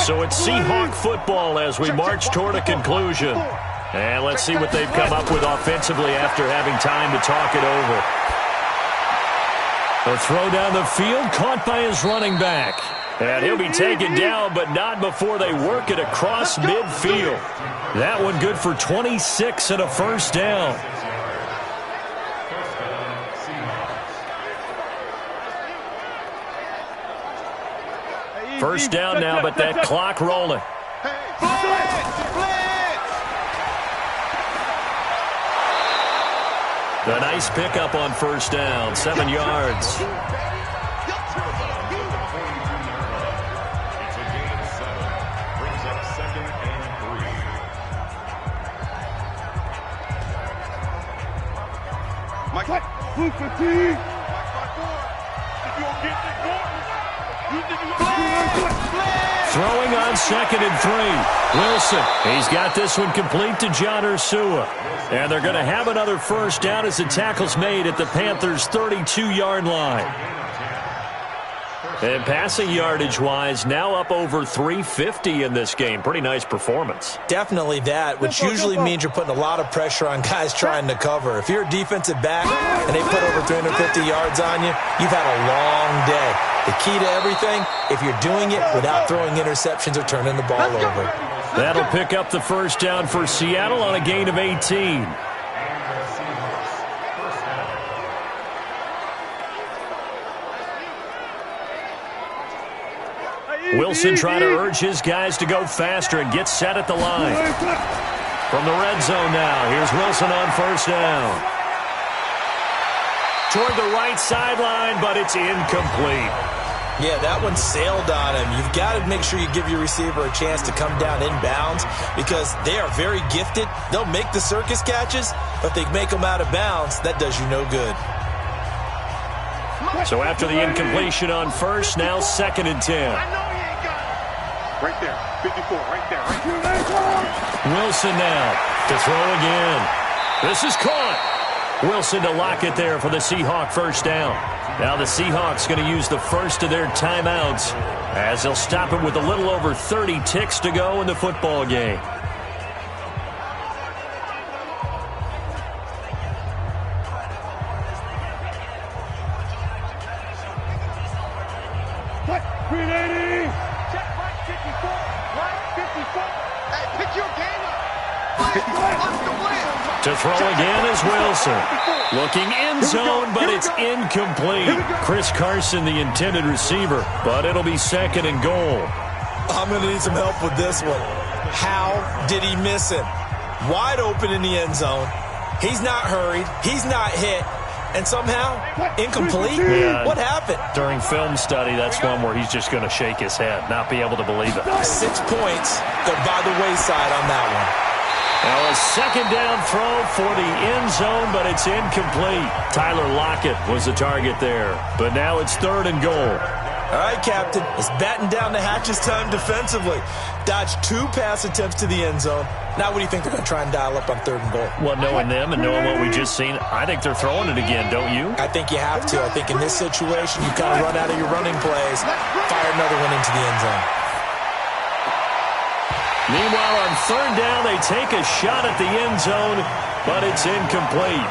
So it's Seahawk football as we march toward a conclusion. And let's see what they've come up with offensively after having time to talk it over. The throw down the field, caught by his running back. And he'll be taken down, but not before they work it across midfield. That one good for 26 and a 1st down. First down now, but that clock rolling. A nice pickup on 1st down, 7 yards. Throwing on 2nd and 3. Wilson, he's got this one complete to John Ursua. And they're going to have another 1st down as the tackle's made at the Panthers' 32-yard line. And passing yardage-wise, now up over 350 in this game. Pretty nice performance. Definitely that, which usually means you're putting a lot of pressure on guys trying to cover. If you're a defensive back and they put over 350 yards on you, you've had a long day. The key to everything, if you're doing it without throwing interceptions or turning the ball over. That'll pick up the 1st down for Seattle on a gain of 18. Wilson trying to urge his guys to go faster and get set at the line. From the red zone now, here's Wilson on 1st down. toward the right sideline, but it's incomplete. Yeah, that one sailed on him. You've got to make sure you give your receiver a chance to come down inbounds because they are very gifted. They'll make the circus catches, but they make them out of bounds. That does you no good. So after the incompletion on first, now 2nd and 10. Right there, 54, right there, right there. Wilson now to throw again. This is caught. Wilson to lock it there for the Seahawk first down. Now the Seahawks going to use the first of their timeouts as they'll stop it with a little over 30 ticks to go in the football game. To throw again is Wilson. Looking end zone, but it's incomplete. Chris Carson, the intended receiver, but it'll be 2nd and goal. I'm going to need some help with this one. How did he miss him? Wide open in the end zone. He's not hurried. He's not hit. And somehow, incomplete? Yeah, what happened? During film study, that's one where he's just going to shake his head, not be able to believe it. 6 points go by the wayside on that one. Now a 2nd down throw for the end zone, but it's incomplete. Tyler Lockett was the target there, but now it's 3rd and goal. All right, Captain, it's batten down the hatches time defensively. Dodged 2 pass attempts to the end zone. Now what do you think they're going to try and dial up on 3rd and goal? Well, knowing them and knowing what we just seen, I think they're throwing it again, don't you? I think you have to. I think in this situation, you kind of run out of your running plays, fire another one into the end zone. Meanwhile, on 3rd down, they take a shot at the end zone, but it's incomplete.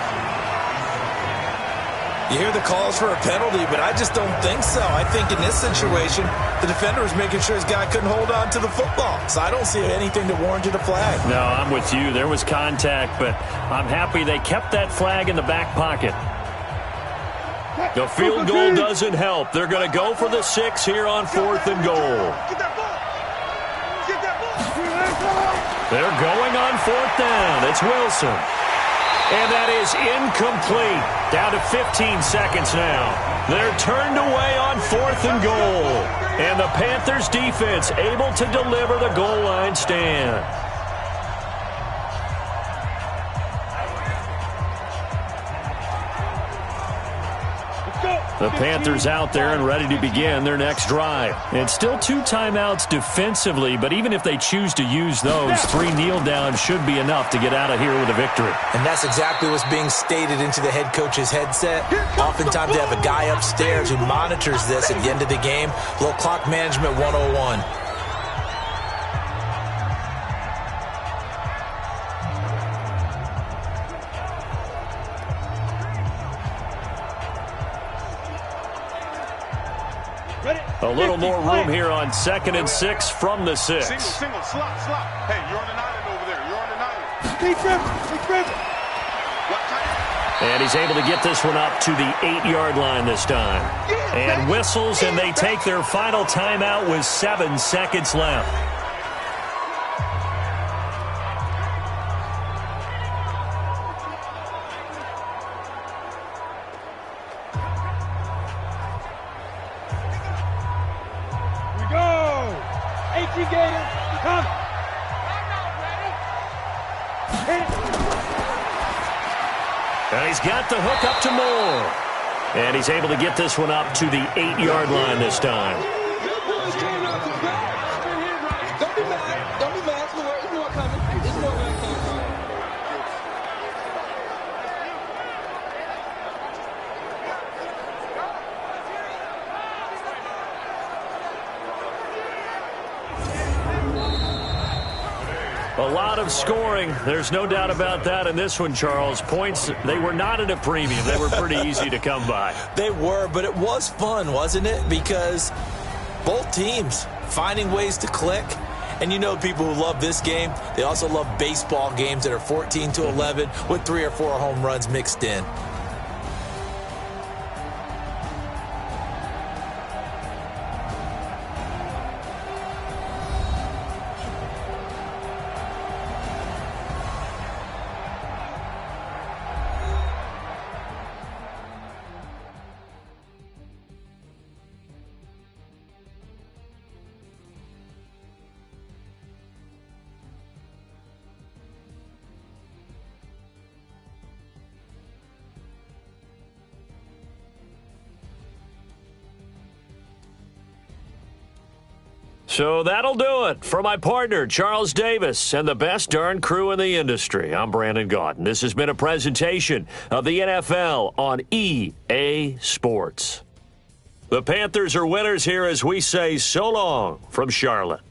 You hear the calls for a penalty, but I just don't think so. I think in this situation, the defender was making sure his guy couldn't hold on to the football. So I don't see anything that warranted a flag. No, I'm with you. There was contact, but I'm happy they kept that flag in the back pocket. The field goal doesn't help. They're going to go for the 6 here on 4th and goal. They're going on 4th down. It's Wilson. And that is incomplete. Down to 15 seconds now. They're turned away on 4th and goal. And the Panthers defense able to deliver the goal line stand. The Panthers out there and ready to begin their next drive. And still 2 timeouts defensively, but even if they choose to use those, 3 kneel downs should be enough to get out of here with a victory. And that's exactly what's being stated into the head coach's headset. Oftentimes they have a guy upstairs who monitors this at the end of the game. Little clock management 101. A little more room here on 2nd and 6 from the 6. Single, slot. Hey, you're on an island over there. You're on an island. And he's able to get this one up to the 8-yard line this time. And whistles, and they take their final timeout with 7 seconds left. And he's got the hook up to Moore. And he's able to get this one up to the 8-yard line this time. Don't be mad. Don't be mad. It's more coming. It's more coming. A lot of scoring. There's no doubt about that in this one, Charles. Points, they were not at a premium. They were pretty easy to come by. They were, but it was fun, wasn't it? Because both teams finding ways to click. And you know people who love this game, they also love baseball games that are 14-11 with 3 or 4 home runs mixed in. So that'll do it. For my partner, Charles Davis, and the best darn crew in the industry, I'm Brandon Gaudin. This has been a presentation of the NFL on EA Sports. The Panthers are winners here as we say so long from Charlotte.